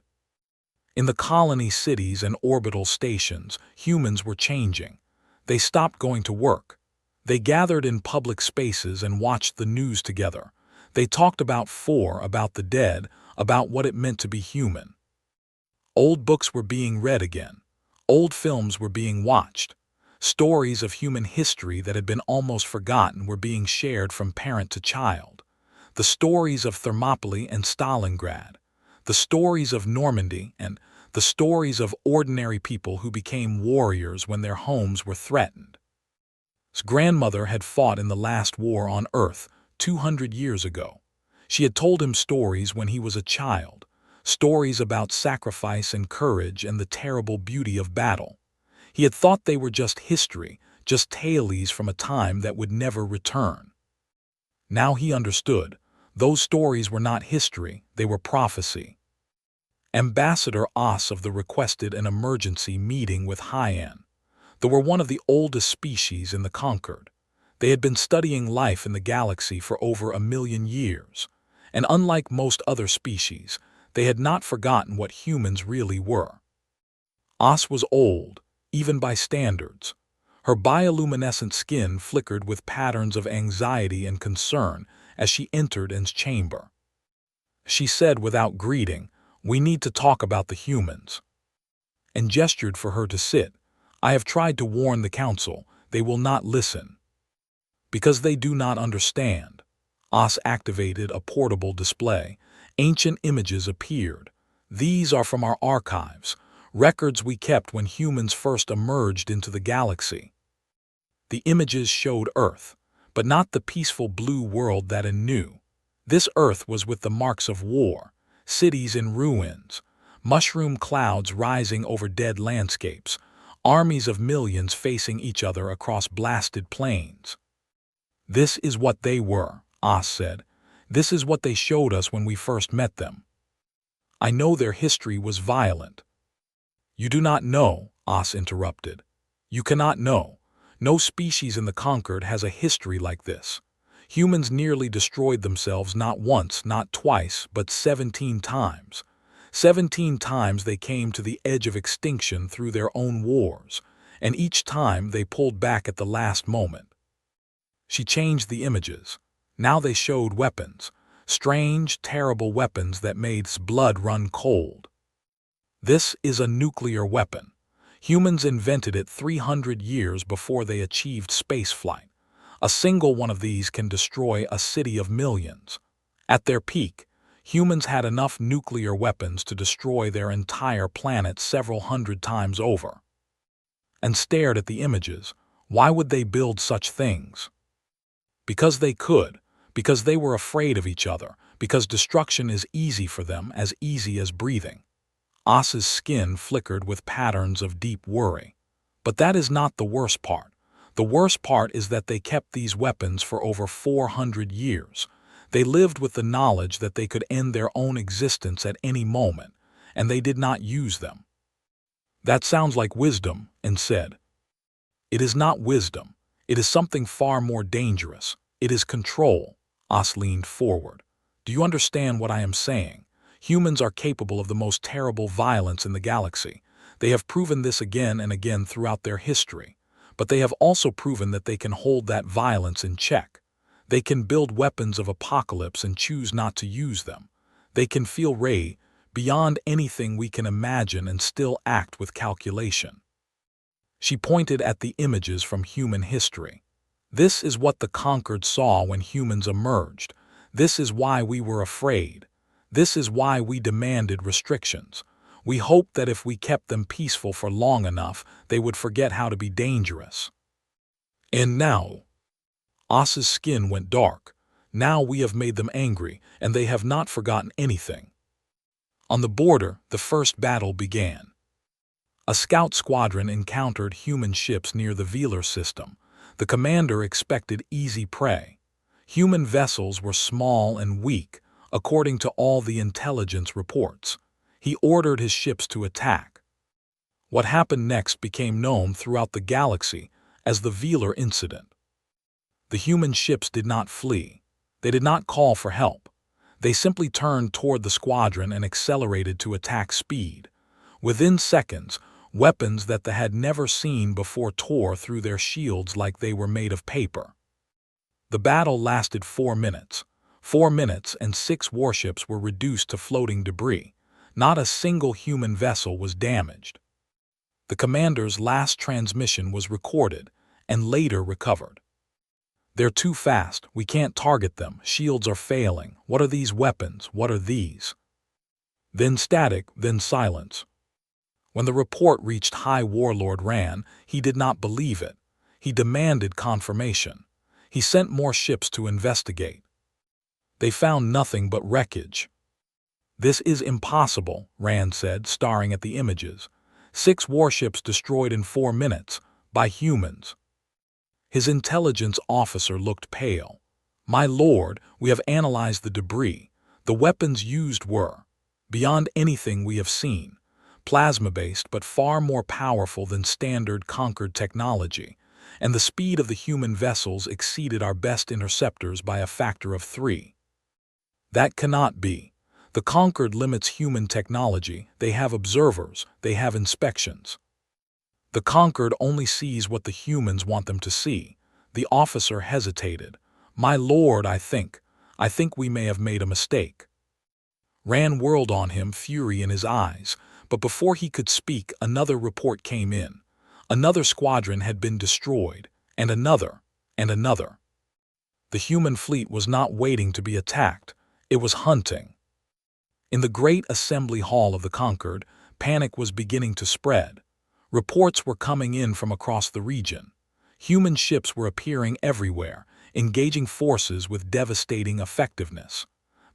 In the colony cities and orbital stations, humans were changing. They stopped going to work. They gathered in public spaces and watched the news together. They talked about the dead, about what it meant to be human. Old books were being read again. Old films were being watched. Stories of human history that had been almost forgotten were being shared from parent to child. The stories of Thermopylae and Stalingrad, the stories of Normandy, and the stories of ordinary people who became warriors when their homes were threatened. His grandmother had fought in the last war on Earth 200 years ago. She had told him stories when he was a child, stories about sacrifice and courage and the terrible beauty of battle. He had thought they were just history, just tales from a time that would never return. Now he understood. Those stories were not history, they were prophecy. Ambassador Os of the requested an emergency meeting with Hyan. They were one of the oldest species in the Conquered. They had been studying life in the galaxy for over 1 million years, and unlike most other species, they had not forgotten what humans really were. Os was old, even by standards. Her bioluminescent skin flickered with patterns of anxiety and concern as she entered N's chamber. She said without greeting, "We need to talk about the humans," and gestured for her to sit. "I have tried to warn the council. They will not listen." "Because they do not understand." Os activated a portable display. Ancient images appeared. "These are from our archives, records we kept when humans first emerged into the galaxy." The images showed Earth, but not the peaceful blue world that N knew. This Earth was with the marks of war, cities in ruins, mushroom clouds rising over dead landscapes, armies of millions facing each other across blasted plains. "This is what they were," Os said. "This is what they showed us when we first met them." "I know their history was violent." "You do not know," Os interrupted. You cannot know. No species in the conquered has a history like this. Humans nearly destroyed themselves not once, not twice, but 17 times. 17 times they came to the edge of extinction through their own wars, and each time they pulled back at the last moment. She changed the images. Now they showed weapons, strange, terrible weapons that made blood run cold. This is a nuclear weapon. Humans invented it 300 years before they achieved spaceflight. A single one of these can destroy a city of millions. At their peak, humans had enough nuclear weapons to destroy their entire planet several hundred times over. And stared at the images. Why would they build such things? Because they could, because they were afraid of each other, because destruction is easy for them, as easy as breathing. As's skin flickered with patterns of deep worry. But that is not the worst part. The worst part is that they kept these weapons for over 400 years. They lived with the knowledge that they could end their own existence at any moment, and they did not use them. That sounds like wisdom, and said. It is not wisdom. It is something far more dangerous. It is control. As leaned forward. Do you understand what I am saying? Humans are capable of the most terrible violence in the galaxy. They have proven this again and again throughout their history. But they have also proven that they can hold that violence in check. They can build weapons of apocalypse and choose not to use them. They can feel rage beyond anything we can imagine and still act with calculation. She pointed at the images from human history. This is what the conquered saw when humans emerged. This is why we were afraid. This is why we demanded restrictions. We hoped that if we kept them peaceful for long enough, they would forget how to be dangerous. And now, As's skin went dark. Now we have made them angry, and they have not forgotten anything. On the border, the first battle began. A scout squadron encountered human ships near the Velar system. The commander expected easy prey. Human vessels were small and weak, according to all the intelligence reports. He ordered his ships to attack. What happened next became known throughout the galaxy as the Velar incident. The human ships did not flee. They did not call for help. They simply turned toward the squadron and accelerated to attack speed. Within seconds, weapons that they had never seen before tore through their shields like they were made of paper. The battle lasted 4 minutes. 4 minutes and 6 warships were reduced to floating debris. Not a single human vessel was damaged. The commander's last transmission was recorded and later recovered. They're too fast. We can't target them. Shields are failing. What are these weapons? What are these? Then static, then silence. When the report reached High Warlord Ran, he did not believe it. He demanded confirmation. He sent more ships to investigate. They found nothing but wreckage. This is impossible, Rand said, staring at the images. 6 warships destroyed in 4 minutes, by humans. His intelligence officer looked pale. My lord, we have analyzed the debris. The weapons used were, beyond anything we have seen, plasma-based but far more powerful than standard conquered technology, and the speed of the human vessels exceeded our best interceptors by a factor of 3. That cannot be. The conquered limits human technology. They have observers, they have inspections. The conquered only sees what the humans want them to see. The officer hesitated. My lord, I think we may have made a mistake. Rand whirled on him, fury in his eyes, but before he could speak, another report came in. Another squadron had been destroyed, and another, and another. The human fleet was not waiting to be attacked. It was hunting. In the great assembly hall of the conquered, panic was beginning to spread. Reports were coming in from across the region. Human ships were appearing everywhere, engaging forces with devastating effectiveness.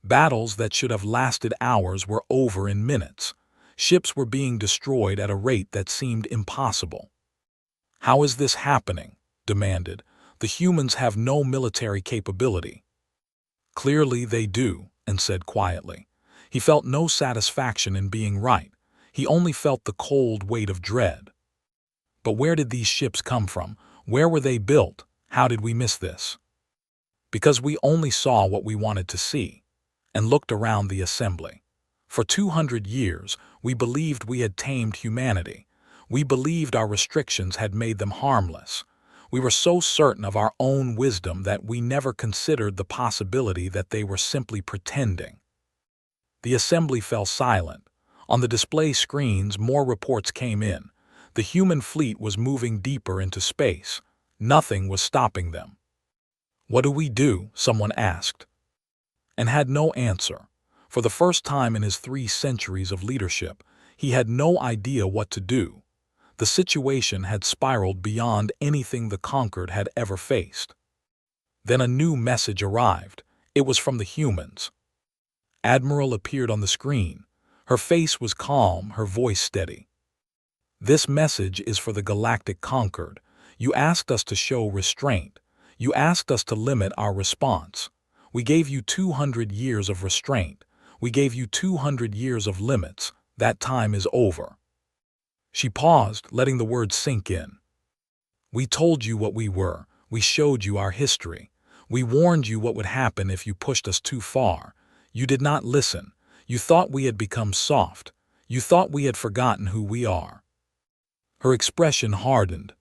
Battles that should have lasted hours were over in minutes. Ships were being destroyed at a rate that seemed impossible. How is this happening? Demanded. The humans have no military capability. Clearly they do, and said quietly. He felt no satisfaction in being right. He only felt the cold weight of dread. But where did these ships come from? Where were they built? How did we miss this? Because we only saw what we wanted to see and looked around the assembly. For 200 years, we believed we had tamed humanity. We believed our restrictions had made them harmless. We were so certain of our own wisdom that we never considered the possibility that they were simply pretending. The assembly fell silent. On the display screens, more reports came in. The human fleet was moving deeper into space. Nothing was stopping them. "What do we do?" someone asked, and had no answer. For the first time in his 3 centuries of leadership, he had no idea what to do. The situation had spiraled beyond anything the conquered had ever faced. Then a new message arrived. It was from the humans. Admiral appeared on the screen. Her face was calm, her voice steady. "This message is for the galactic conquered. You asked us to show restraint. You asked us to limit our response. We gave you 200 years of restraint. We gave you 200 years of limits. That time is over." She paused, letting the words sink in. "We told you what we were. We showed you our history. We warned you what would happen if you pushed us too far. You did not listen. You thought we had become soft. You thought we had forgotten who we are." Her expression hardened.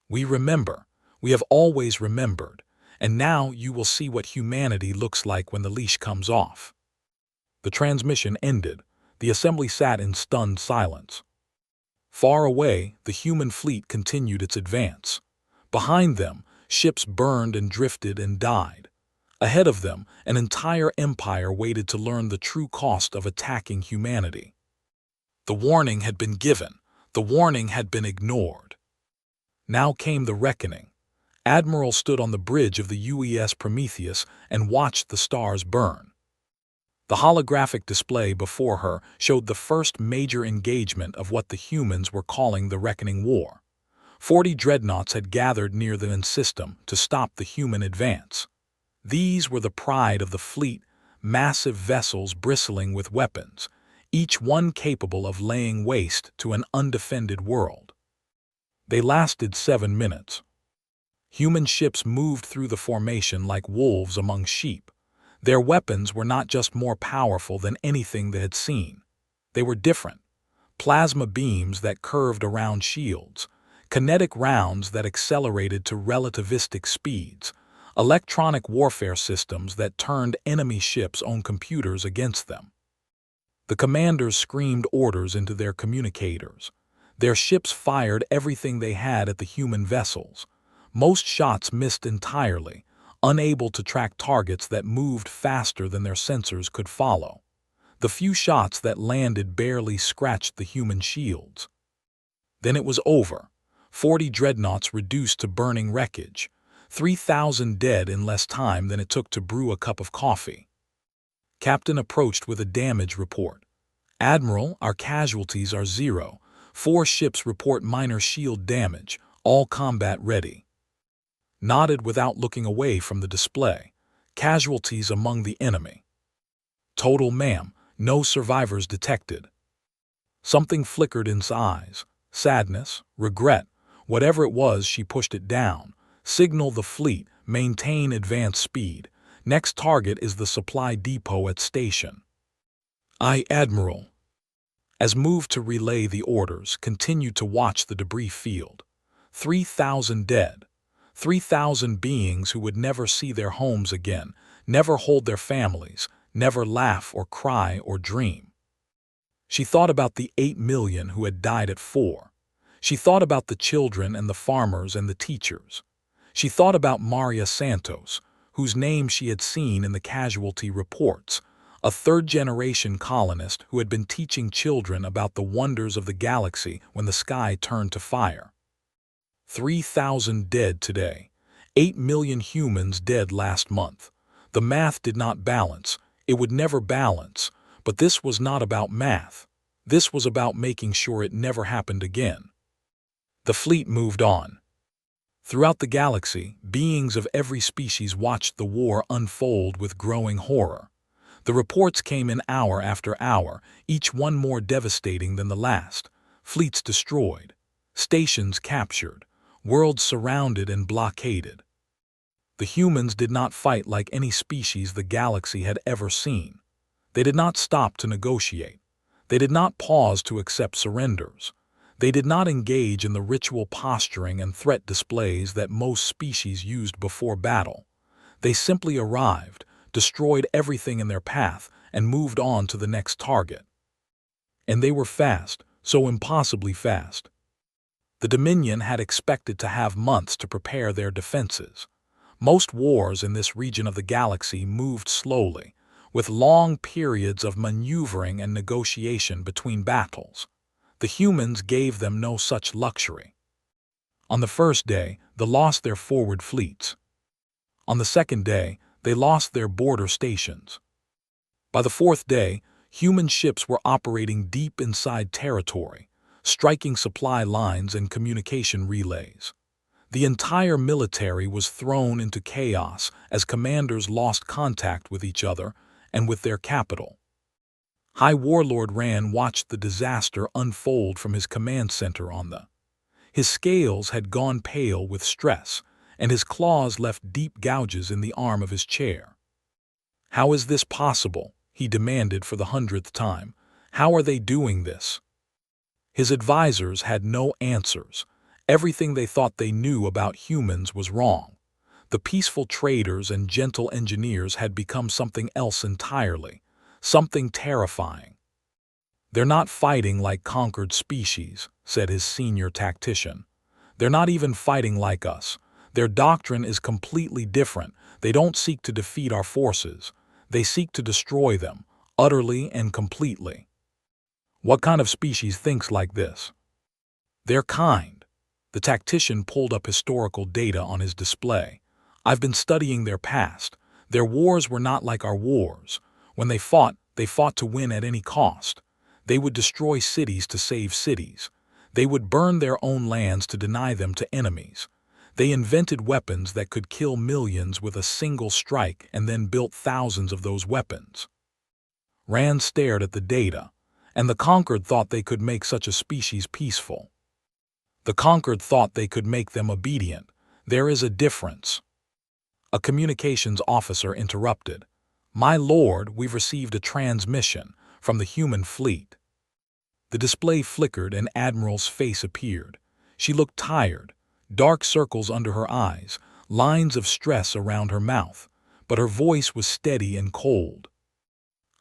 "We remember. We have always remembered. And now you will see what humanity looks like when the leash comes off." The transmission ended. The assembly sat in stunned silence. Far away, the human fleet continued its advance. Behind them, ships burned and drifted and died. Ahead of them, an entire empire waited to learn the true cost of attacking humanity. The warning had been given. The warning had been ignored. Now came the reckoning. Admiral stood on the bridge of the UES Prometheus and watched the stars burn. The holographic display before her showed the first major engagement of what the humans were calling the Reckoning War. 40 dreadnoughts had gathered near the N system to stop the human advance. These were the pride of the fleet, massive vessels bristling with weapons, each one capable of laying waste to an undefended world. They lasted 7 minutes. Human ships moved through the formation like wolves among sheep. Their weapons were not just more powerful than anything they had seen. They were different. Plasma beams that curved around shields, kinetic rounds that accelerated to relativistic speeds, electronic warfare systems that turned enemy ships' own computers against them. The commanders screamed orders into their communicators. Their ships fired everything they had at the human vessels. Most shots missed entirely, unable to track targets that moved faster than their sensors could follow. The few shots that landed barely scratched the human shields. Then it was over. 40 dreadnoughts reduced to burning wreckage. 3,000 dead in less time than it took to brew a cup of coffee. Captain approached with a damage report. "Admiral, our casualties are 0. 4 ships report minor shield damage, all combat ready." Nodded without looking away from the display. "Casualties among the enemy." "Total, ma'am. No survivors detected." Something flickered in his eyes. Sadness, regret, whatever it was, she pushed it down. "Signal the fleet. Maintain advance speed. Next target is the supply depot at station." "Aye, Admiral." As moved to relay the orders, continued to watch the debris field. 3,000 dead. 3,000 beings who would never see their homes again, never hold their families, never laugh or cry or dream. She thought about the 8 million who had died at 4. She thought about the children and the farmers and the teachers. She thought about Maria Santos, whose name she had seen in the casualty reports, a third-generation colonist who had been teaching children about the wonders of the galaxy when the sky turned to fire. 3,000 dead today. 8 million humans dead last month. The math did not balance. It would never balance. But this was not about math. This was about making sure it never happened again. The fleet moved on. Throughout the galaxy, beings of every species watched the war unfold with growing horror. The reports came in hour after hour, each one more devastating than the last. Fleets destroyed. Stations captured, worlds surrounded and blockaded. The humans did not fight like any species the galaxy had ever seen. They did not stop to negotiate. They did not pause to accept surrenders. They did not engage in the ritual posturing and threat displays that most species used before battle. They simply arrived, destroyed everything in their path, and moved on to the next target. And they were fast, so impossibly fast. The Dominion had expected to have months to prepare their defenses. Most wars in this region of the galaxy moved slowly, with long periods of maneuvering and negotiation between battles. The humans gave them no such luxury. On the first day, they lost their forward fleets. On the second day, they lost their border stations. By the fourth day, human ships were operating deep inside territory, striking supply lines and communication relays. The entire military was thrown into chaos as commanders lost contact with each other and with their capital. High Warlord Rand watched the disaster unfold from his command center on the. His scales had gone pale with stress, and his claws left deep gouges in the arm of his chair. "How is this possible?" he demanded for the 100th time. "How are they doing this?" His advisors had no answers. Everything they thought they knew about humans was wrong. The peaceful traders and gentle engineers had become something else entirely, something terrifying. "They're not fighting like conquered species," said his senior tactician. "They're not even fighting like us. Their doctrine is completely different. They don't seek to defeat our forces. They seek to destroy them, utterly and completely." "What kind of species thinks like this?" "Their kind." The tactician pulled up historical data on his display. "I've been studying their past. Their wars were not like our wars. When they fought to win at any cost. They would destroy cities to save cities. They would burn their own lands to deny them to enemies. They invented weapons that could kill millions with a single strike and then built thousands of those weapons." Rand stared at the data, and the conquered thought they could make such a species peaceful. The conquered thought they could make them obedient. There is a difference. A communications officer interrupted. "My lord, we've received a transmission from the human fleet." The display flickered and Admiral's face appeared. She looked tired, dark circles under her eyes, lines of stress around her mouth, but her voice was steady and cold.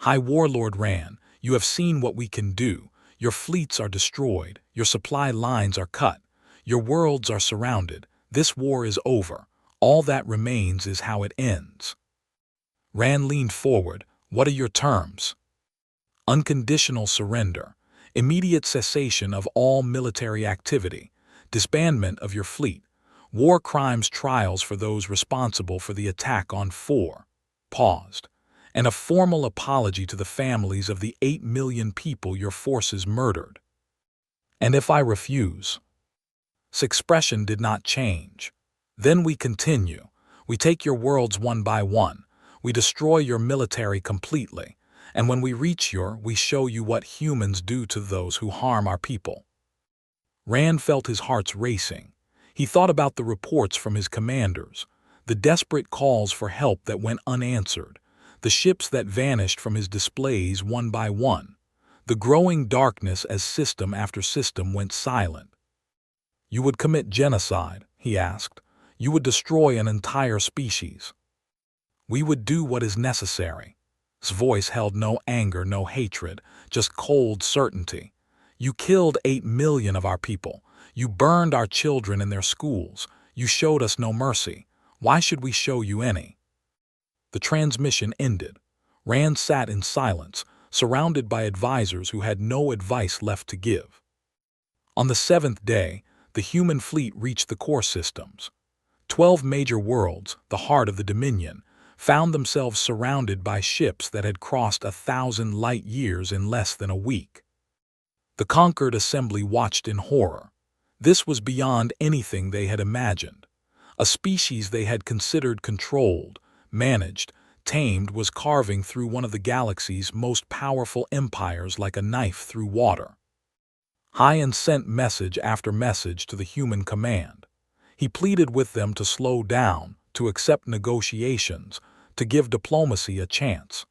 "High Warlord Rand, you have seen what we can do. Your fleets are destroyed, your supply lines are cut, your worlds are surrounded. This war is over. All that remains is how it ends." Rand leaned forward. "What are your terms?" "Unconditional surrender, immediate cessation of all military activity, disbandment of your fleet, war crimes trials for those responsible for the attack on 4. Paused. "And a formal apology to the families of the 8 million people your forces murdered." "And if I refuse?" His expression did not change. "Then we continue. We take your worlds one by one. We destroy your military completely. And when we reach we show you what humans do to those who harm our people." Rand felt his heart racing. He thought about the reports from his commanders, the desperate calls for help that went unanswered, the ships that vanished from his displays one by one, the growing darkness as system after system went silent. "You would commit genocide?" he asked. "You would destroy an entire species?" "We would do what is necessary." His voice held no anger, no hatred, just cold certainty. "You killed 8 million of our people. You burned our children in their schools. You showed us no mercy. Why should we show you any?" The transmission ended. Rand sat in silence, surrounded by advisors who had no advice left to give. On the 7th day, the human fleet reached the core systems. 12 major worlds, the heart of the Dominion, found themselves surrounded by ships that had crossed 1,000 light years in less than a week. The conquered assembly watched in horror. This was beyond anything they had imagined. A species they had considered controlled, managed, tamed was carving through one of the galaxy's most powerful empires like a knife through water. Hyan sent message after message to the human command. He pleaded with them to slow down, to accept negotiations, to give diplomacy a chance.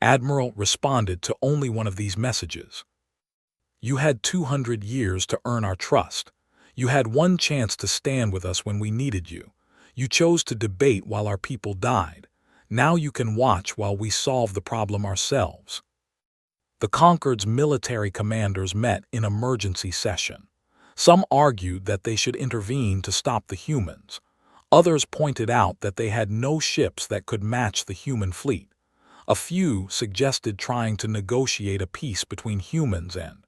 Admiral responded to only one of these messages. You had 200 years to earn our trust. You had one chance to stand with us when we needed you. You chose to debate while our people died. Now you can watch while we solve the problem ourselves. The Concord's military commanders met in emergency session. Some argued that they should intervene to stop the humans. Others pointed out that they had no ships that could match the human fleet. A few suggested trying to negotiate a peace between humans and...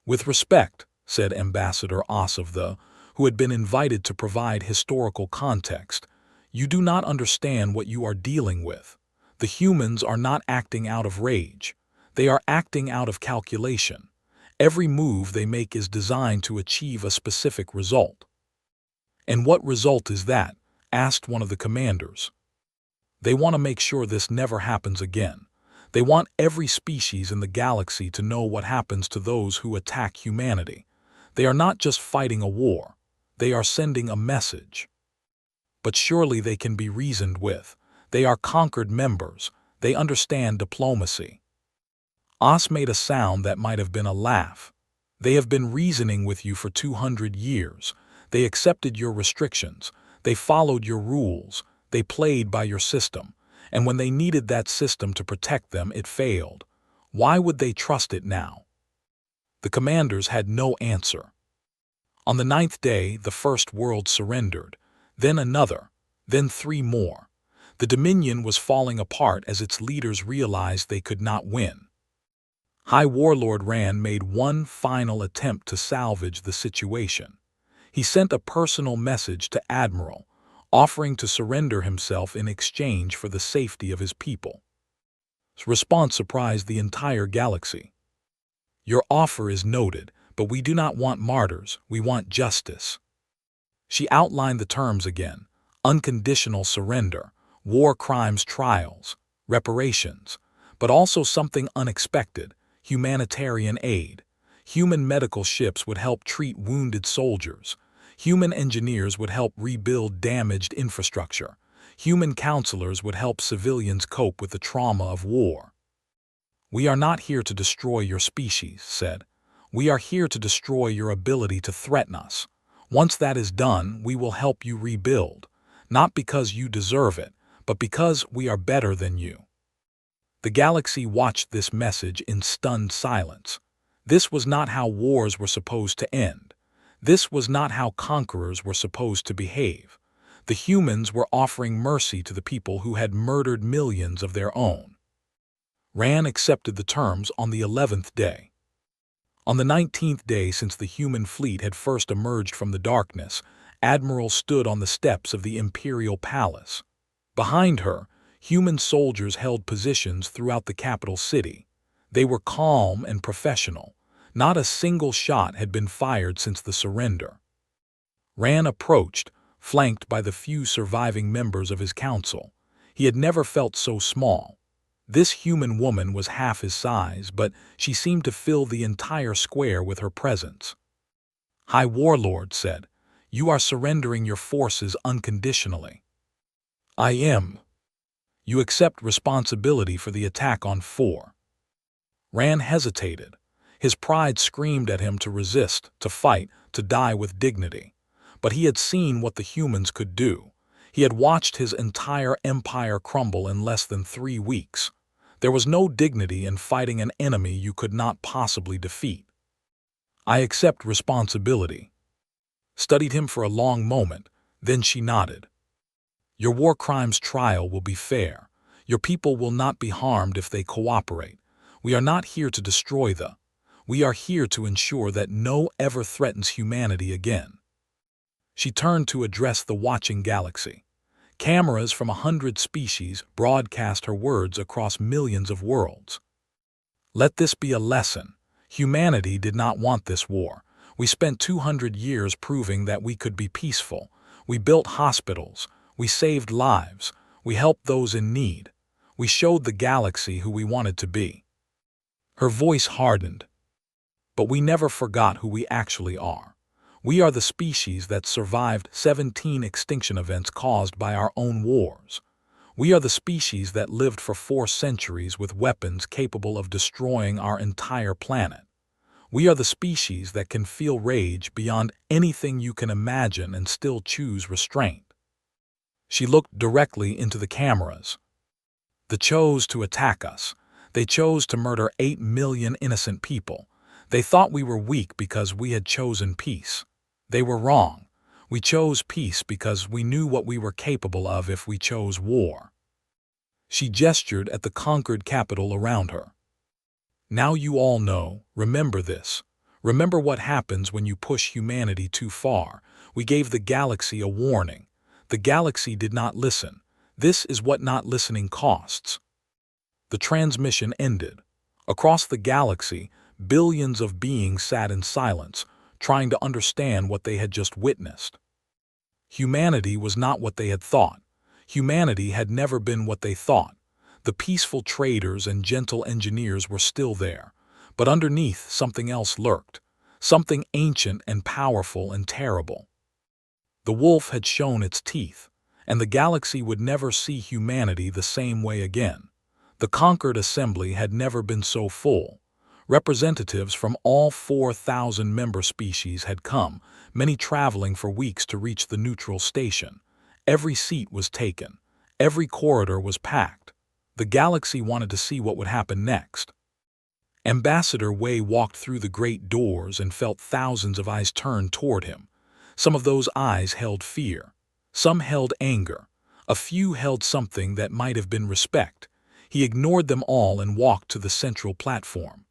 With respect, said Ambassador Osov, who had been invited to provide historical context, you do not understand what you are dealing with. The humans are not acting out of rage. They are acting out of calculation. Every move they make is designed to achieve a specific result. And what result is that? Asked one of the commanders. They want to make sure this never happens again. They want every species in the galaxy to know what happens to those who attack humanity. They are not just fighting a war. They are sending a message. But surely they can be reasoned with. They are Concord members. They understand diplomacy. Os made a sound that might have been a laugh. They have been reasoning with you for 200 years. They accepted your restrictions. They followed your rules. They played by your system. And when they needed that system to protect them, it failed. Why would they trust it now? The commanders had no answer. On the 9th day, the first world surrendered. Then another. Then 3 more. The Dominion was falling apart as its leaders realized they could not win. High Warlord Rand made one final attempt to salvage the situation. He sent a personal message to Admiral, offering to surrender himself in exchange for the safety of his people. His response surprised the entire galaxy. Your offer is noted, but we do not want martyrs, we want justice. She outlined the terms again: unconditional surrender, war crimes trials, reparations, but also something unexpected: humanitarian aid. Human medical ships would help treat wounded soldiers. Human engineers would help rebuild damaged infrastructure. Human counselors would help civilians cope with the trauma of war. We are not here to destroy your species, said. We are here to destroy your ability to threaten us. Once that is done, we will help you rebuild, not because you deserve it, but because we are better than you. The galaxy watched this message in stunned silence. This was not how wars were supposed to end. This was not how conquerors were supposed to behave. The humans were offering mercy to the people who had murdered millions of their own. Rand accepted the terms on the 11th day. On the 19th day since the human fleet had first emerged from the darkness, Admiral stood on the steps of the Imperial Palace. Behind her, human soldiers held positions throughout the capital city. They were calm and professional. Not a single shot had been fired since the surrender. Rand approached, flanked by the few surviving members of his council. He had never felt so small. This human woman was half his size, but she seemed to fill the entire square with her presence. High Warlord said, "You are surrendering your forces unconditionally." "I am." "You accept responsibility for the attack on 4. Rand hesitated. His pride screamed at him to resist, to fight, to die with dignity. But he had seen what the humans could do. He had watched his entire empire crumble in less than 3 weeks. There was no dignity in fighting an enemy you could not possibly defeat. "I accept responsibility." Studied him for a long moment, then she nodded. "Your war crimes trial will be fair. Your people will not be harmed if they cooperate. We are not here to destroy the. We are here to ensure that no ever threatens humanity again." She turned to address the watching galaxy. Cameras from 100 species broadcast her words across millions of worlds. "Let this be a lesson. Humanity did not want this war. We spent 200 years proving that we could be peaceful. We built hospitals. We saved lives. We helped those in need. We showed the galaxy who we wanted to be." Her voice hardened. But we never forgot who we actually are. We are the species that survived 17 extinction events caused by our own wars. We are the species that lived for 4 centuries with weapons capable of destroying our entire planet. We are the species that can feel rage beyond anything you can imagine and still choose restraint. She looked directly into the cameras. They chose to attack us. They chose to murder 8 million innocent people. They thought we were weak because we had chosen peace. They were wrong. We chose peace because we knew what we were capable of if we chose war. She gestured at the conquered capital around her. Now you all know, remember this. Remember what happens when you push humanity too far. We gave the galaxy a warning. The galaxy did not listen. This is what not listening costs. The transmission ended. Across the galaxy, billions of beings sat in silence, trying to understand what they had just witnessed. Humanity was not what they had thought. Humanity had never been what they thought. The peaceful traders and gentle engineers were still there, but underneath something else lurked, something ancient and powerful and terrible. The wolf had shown its teeth, and the galaxy would never see humanity the same way again. The conquered assembly had never been so full. Representatives from all 4,000 member species had come, many traveling for weeks to reach the neutral station. Every seat was taken. Every corridor was packed. The galaxy wanted to see what would happen next. Ambassador Wei walked through the great doors and felt thousands of eyes turned toward him. Some of those eyes held fear. Some held anger. A few held something that might have been respect. He ignored them all and walked to the central platform.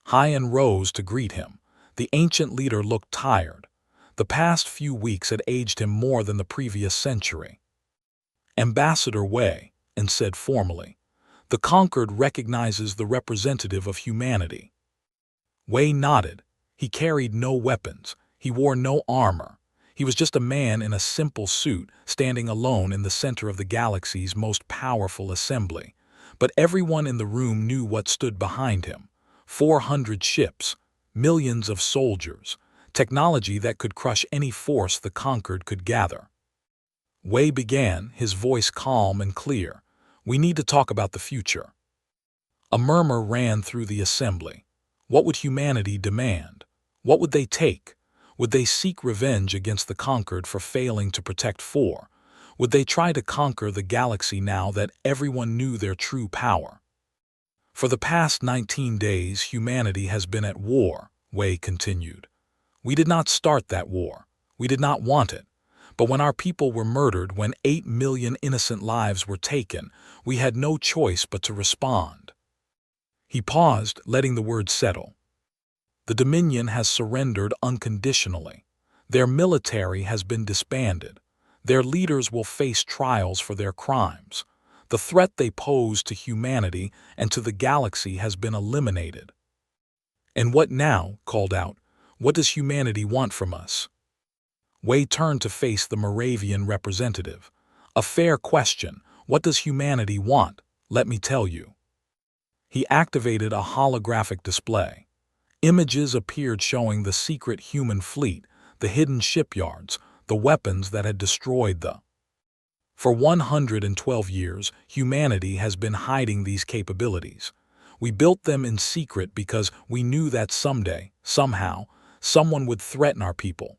Hyan rose to greet him. The ancient leader looked tired. The past few weeks had aged him more than the previous century. Ambassador Wei, and said formally, "The conquered recognizes the representative of humanity." Wei nodded. He carried no weapons. He wore no armor. He was just a man in a simple suit, standing alone in the center of the galaxy's most powerful assembly. But everyone in the room knew what stood behind him. 400 ships, millions of soldiers, technology that could crush any force the conquered could gather. Wei began, his voice calm and clear. "We need to talk about the future." A murmur ran through the assembly. What would humanity demand? What would they take? Would they seek revenge against the conquered for failing to protect 4? Would they try to conquer the galaxy now that everyone knew their true power? For the past 19 days, humanity has been at war, Wei continued. We did not start that war. We did not want it. But when our people were murdered, when 8 million innocent lives were taken, we had no choice but to respond. He paused, letting the words settle. The Dominion has surrendered unconditionally. Their military has been disbanded. Their leaders will face trials for their crimes. The threat they pose to humanity and to the galaxy has been eliminated. "And what now?" called out. "What does humanity want from us?" Wei turned to face the Moravian representative. "A fair question. What does humanity want? Let me tell you." He activated a holographic display. Images appeared showing the secret human fleet, the hidden shipyards, the weapons that had destroyed the. For 112 years, humanity has been hiding these capabilities. We built them in secret because we knew that someday, somehow, someone would threaten our people.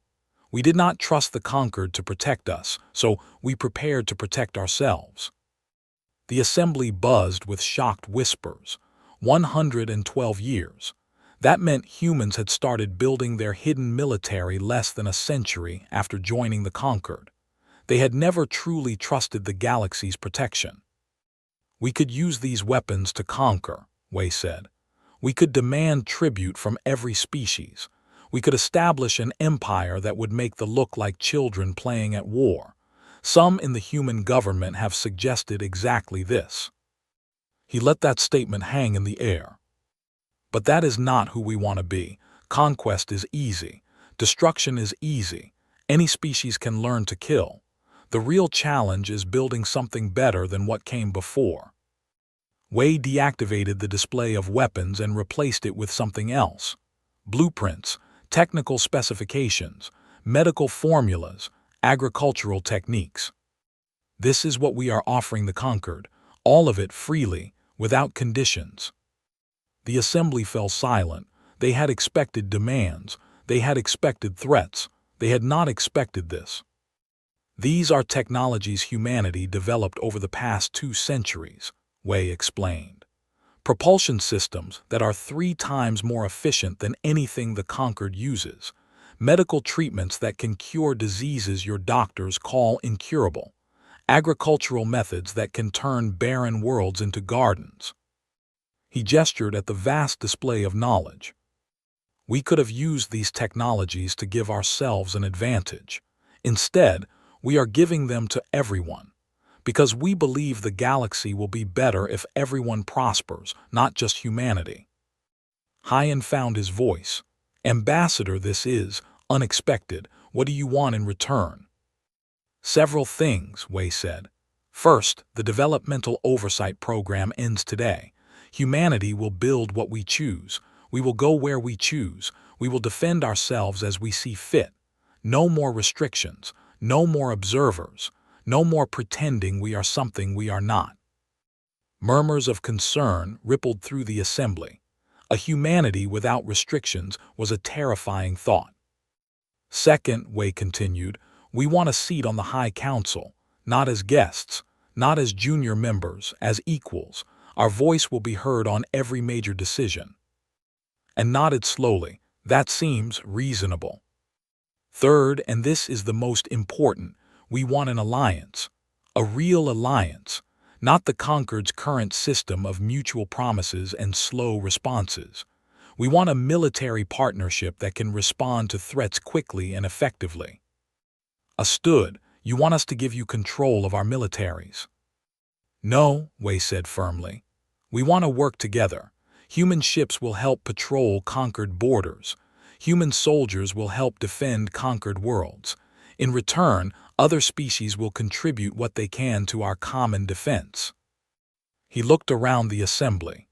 We did not trust the conquered to protect us, so we prepared to protect ourselves. The assembly buzzed with shocked whispers. 112 years. That meant humans had started building their hidden military less than a century after joining the conquered. They had never truly trusted the galaxy's protection. "We could use these weapons to conquer," Wei said. "We could demand tribute from every species. We could establish an empire that would make them look like children playing at war. Some in the human government have suggested exactly this." He let that statement hang in the air. "But that is not who we want to be. Conquest is easy. Destruction is easy. Any species can learn to kill. The real challenge is building something better than what came before." Wei deactivated the display of weapons and replaced it with something else. blueprints, technical specifications, medical formulas, agricultural techniques. This is what we are offering the conquered, all of it freely, without conditions. The assembly fell silent. They had expected demands. They had expected threats. They had not expected this. These are technologies humanity developed over the past 2 centuries, Wei explained. Propulsion systems that are 3 times more efficient than anything the conquered uses. Medical treatments that can cure diseases your doctors call incurable. Agricultural methods that can turn barren worlds into gardens. He gestured at the vast display of knowledge. We could have used these technologies to give ourselves an advantage. Instead, we are giving them to everyone, because we believe the galaxy will be better if everyone prospers, not just humanity. Hyan found his voice. Ambassador, this is unexpected. What do you want in return? Several things, Wei said. First, the developmental oversight program ends today. Humanity will build what we choose. We will go where we choose. We will defend ourselves as we see fit. No more restrictions. No more observers. No more pretending we are something we are not. Murmurs of concern rippled through the assembly. A humanity without restrictions was a terrifying thought. Second, Wei continued, we want a seat on the High Council, not as guests, not as junior members, as equals. Our voice will be heard on every major decision. And nodded slowly. That seems reasonable. Third, and this is the most important, we want an alliance. A real alliance, not the conquered's current system of mutual promises and slow responses. We want a military partnership that can respond to threats quickly and effectively. Understood, you want us to give you control of our militaries. No, Wei said firmly. We want to work together. Human ships will help patrol conquered borders. Human soldiers will help defend conquered worlds. In return, other species will contribute what they can to our common defense. He looked around the assembly.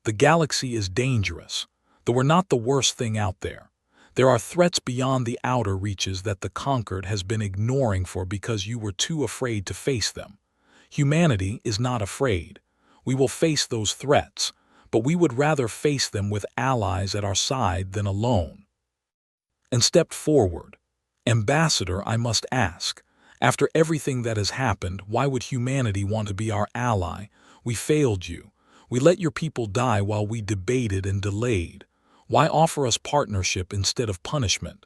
The galaxy is dangerous, though we're not the worst thing out there. There are threats beyond the outer reaches that the conquered has been ignoring because you were too afraid to face them. Humanity is not afraid. We will face those threats, but we would rather face them with allies at our side than alone. And stepped forward. Ambassador, I must ask, after everything that has happened, why would humanity want to be our ally? We failed you. We let your people die while we debated and delayed. Why offer us partnership instead of punishment?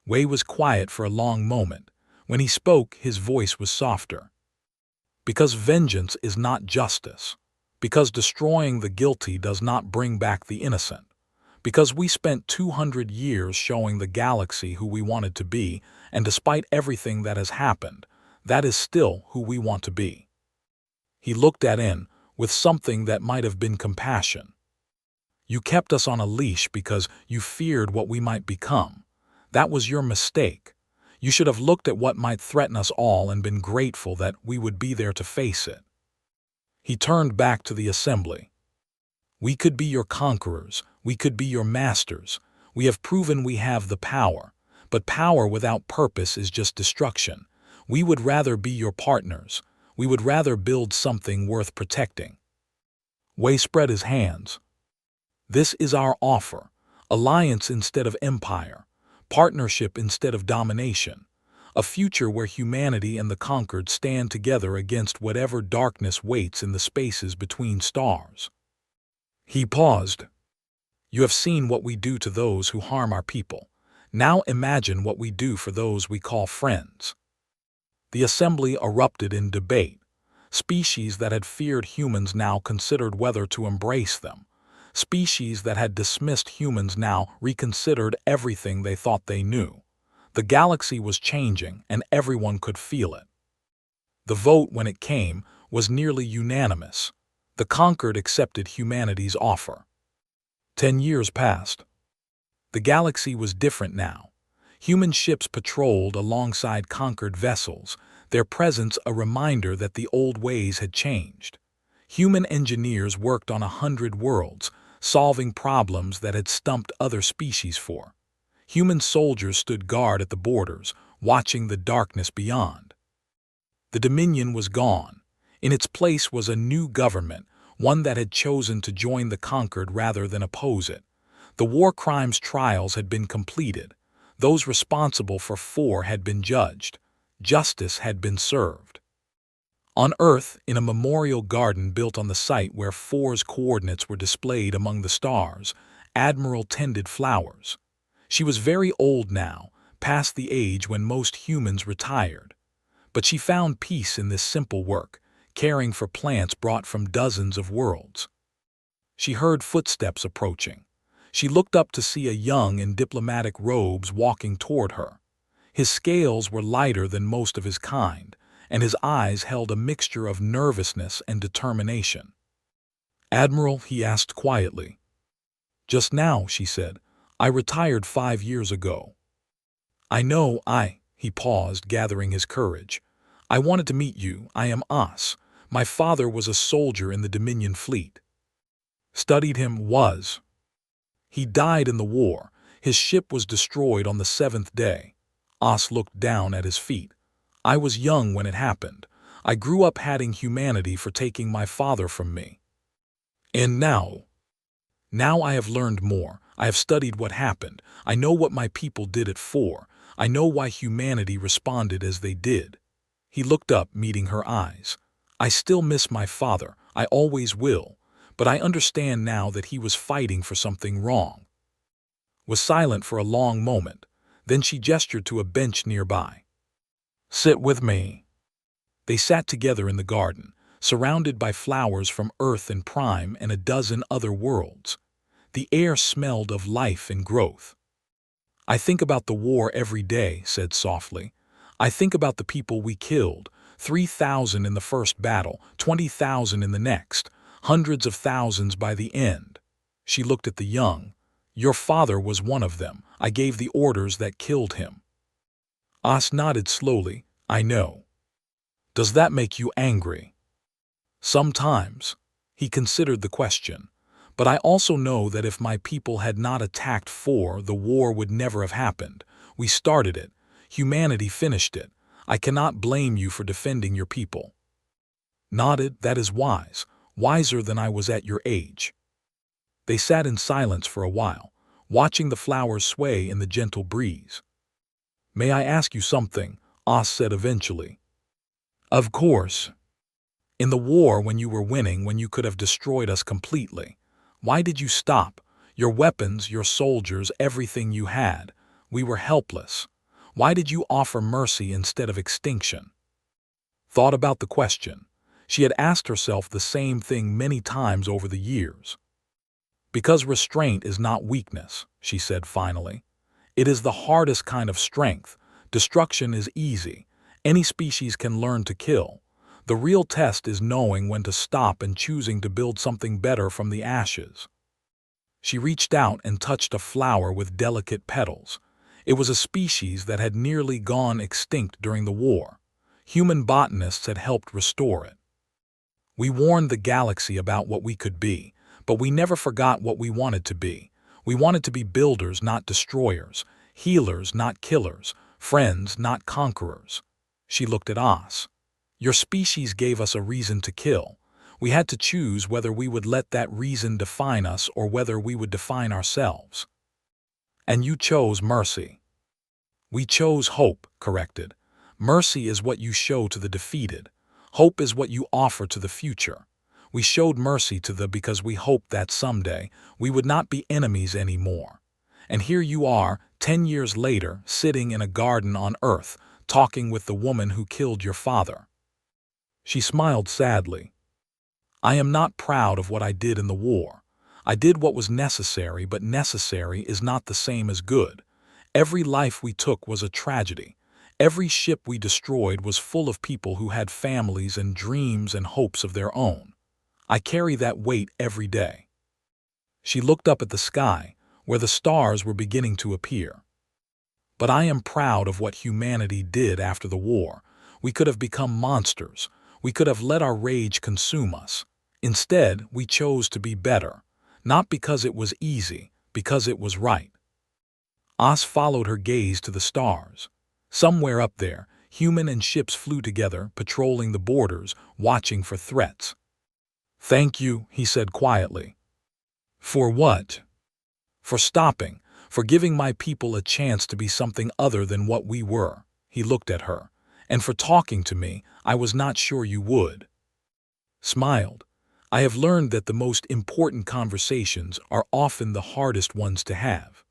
Wei was quiet for a long moment. When he spoke, his voice was softer. Because vengeance is not justice. Because destroying the guilty does not bring back the innocent. Because we spent 200 years showing the galaxy who we wanted to be, and despite everything that has happened, that is still who we want to be. He looked at In with something that might have been compassion. You kept us on a leash because you feared what we might become. That was your mistake. You should have looked at what might threaten us all and been grateful that we would be there to face it. He turned back to the assembly. We could be your conquerors. We could be your masters. We have proven we have the power. But power without purpose is just destruction. We would rather be your partners. We would rather build something worth protecting. Wei spread his hands. This is our offer. Alliance instead of empire. Partnership instead of domination. A future where humanity and the conquered stand together against whatever darkness waits in the spaces between stars. He paused. You have seen what we do to those who harm our people. Now imagine what we do for those we call friends. The assembly erupted in debate. Species that had feared humans now considered whether to embrace them. Species that had dismissed humans now reconsidered everything they thought they knew. The galaxy was changing, and everyone could feel it. The vote, when it came, was nearly unanimous. The conquered accepted humanity's offer. 10 years passed. The galaxy was different now. Human ships patrolled alongside conquered vessels, their presence a reminder that the old ways had changed. Human engineers worked on 100 worlds, solving problems that had stumped other species for. Human soldiers stood guard at the borders, watching the darkness beyond. The Dominion was gone. In its place was a new government, one that had chosen to join the conquered rather than oppose it. The war crimes trials had been completed. Those responsible for 4 had been judged. Justice had been served. On Earth, in a memorial garden built on the site where 4's coordinates were displayed among the stars, Admiral tended flowers. She was very old now, past the age when most humans retired. But she found peace in this simple work, caring for plants brought from dozens of worlds. She heard footsteps approaching. She looked up to see a young in diplomatic robes walking toward her. His scales were lighter than most of his kind, and his eyes held a mixture of nervousness and determination. "Admiral," he asked quietly. "Just now," she said. "I retired 5 years ago." "I know, he paused, gathering his courage. "I wanted to meet you. I am As. My father was a soldier in the Dominion fleet." "Studied him, was." "He died in the war. His ship was destroyed on the 7th day." As looked down at his feet. "I was young when it happened. I grew up hating humanity for taking my father from me. And now I have learned more. I have studied what happened. I know what my people did it for. I know why humanity responded as they did." He looked up, meeting her eyes. "I still miss my father. I always will. But I understand now that he was fighting for something wrong." Was silent for a long moment. Then she gestured to a bench nearby. "Sit with me." They sat together in the garden, surrounded by flowers from Earth and Prime and a dozen other worlds. The air smelled of life and growth. "I think about the war every day," said softly. "I think about the people we killed, 3,000 in the first battle, 20,000 in the next, hundreds of thousands by the end." She looked at the young. "Your father was one of them. I gave the orders that killed him." As nodded slowly. "I know." "Does that make you angry?" "Sometimes." He considered the question. "But I also know that if my people had not attacked 4, the war would never have happened. We started it. Humanity finished it. I cannot blame you for defending your people." Nodded. "That is wise. Wiser than I was at your age." They sat in silence for a while, watching the flowers sway in the gentle breeze. "May I ask you something?" As said eventually. "Of course." "In the war, when you were winning, when you could have destroyed us completely, why did you stop? Your weapons, your soldiers, everything you had. We were helpless. Why did you offer mercy instead of extinction?" Thought about the question. She had asked herself the same thing many times over the years. "Because restraint is not weakness," she said finally. "It is the hardest kind of strength. Destruction is easy. Any species can learn to kill. The real test is knowing when to stop and choosing to build something better from the ashes." She reached out and touched a flower with delicate petals. It was a species that had nearly gone extinct during the war. Human botanists had helped restore it. "We warned the galaxy about what we could be, but we never forgot what we wanted to be. We wanted to be builders, not destroyers, healers, not killers, friends, not conquerors." She looked at As. "Your species gave us a reason to kill. We had to choose whether we would let that reason define us or whether we would define ourselves. And you chose mercy." "We chose hope," corrected. "Mercy is what you show to the defeated. Hope is what you offer to the future. We showed mercy to the because we hoped that someday we would not be enemies anymore. And here you are, 10 years later, sitting in a garden on Earth, talking with the woman who killed your father." She smiled sadly. "I am not proud of what I did in the war. I did what was necessary, but necessary is not the same as good. Every life we took was a tragedy. Every ship we destroyed was full of people who had families and dreams and hopes of their own. I carry that weight every day." She looked up at the sky, where the stars were beginning to appear. "But I am proud of what humanity did after the war. We could have become monsters. We could have let our rage consume us. Instead, we chose to be better. Not because it was easy, because it was right. Oz followed her gaze to the stars. Somewhere up there, human and ships flew together, patrolling the borders, watching for threats. "Thank you," he said quietly. "For what?" "For stopping, for giving my people a chance to be something other than what we were." He looked at her. "And for talking to me, I was not sure you would." Smiled. "I have learned that the most important conversations are often the hardest ones to have."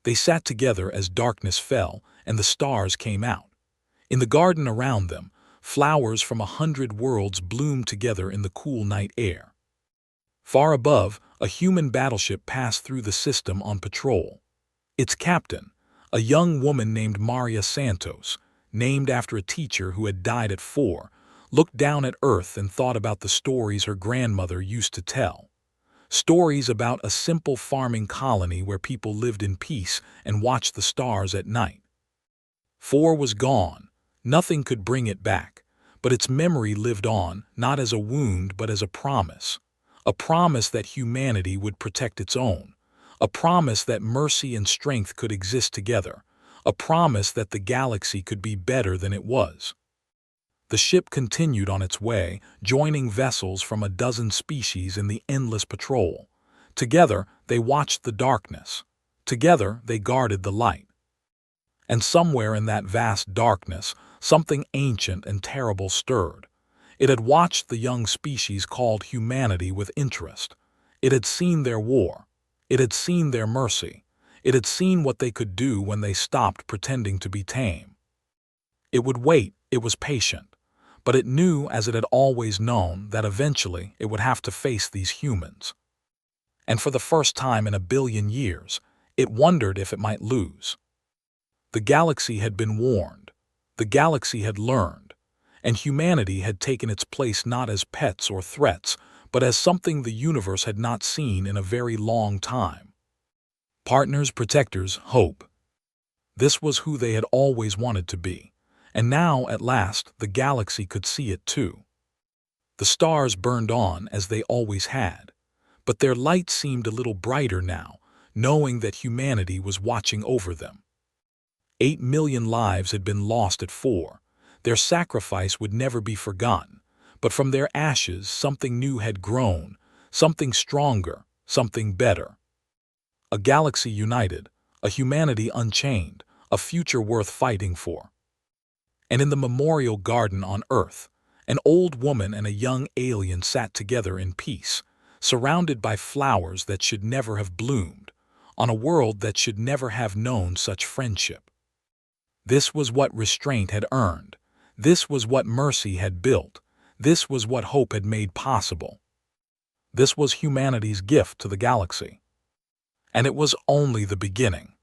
They sat together as darkness fell and the stars came out. In the garden around them, flowers from 100 worlds bloomed together in the cool night air. Far above, a human battleship passed through the system on patrol. Its captain, a young woman named Maria Santos, named after a teacher who had died at 4, looked down at Earth and thought about the stories her grandmother used to tell. Stories about a simple farming colony where people lived in peace and watched the stars at night. 4 was gone. Nothing could bring it back, but its memory lived on, not as a wound but as a promise. A promise that humanity would protect its own. A promise that mercy and strength could exist together. A promise that the galaxy could be better than it was. The ship continued on its way, joining vessels from a dozen species in the endless patrol. Together, they watched the darkness. Together, they guarded the light. And somewhere in that vast darkness, something ancient and terrible stirred. It had watched the young species called humanity with interest. It had seen their war. It had seen their mercy. It had seen what they could do when they stopped pretending to be tame. It would wait, it was patient. But it knew, as it had always known, that eventually it would have to face these humans. And for the first time in 1 billion years, it wondered if it might lose. The galaxy had been warned. The galaxy had learned. And humanity had taken its place not as pets or threats, but as something the universe had not seen in a very long time. Partners, protectors, hope. This was who they had always wanted to be. And now, at last, the galaxy could see it too. The stars burned on as they always had, but their light seemed a little brighter now, knowing that humanity was watching over them. 8 million lives had been lost at 4. Their sacrifice would never be forgotten, but from their ashes something new had grown, something stronger, something better. A galaxy united, a humanity unchained, a future worth fighting for. And in the memorial garden on Earth, an old woman and a young alien sat together in peace, surrounded by flowers that should never have bloomed, on a world that should never have known such friendship. This was what restraint had earned. This was what mercy had built. This was what hope had made possible. This was humanity's gift to the galaxy. And it was only the beginning.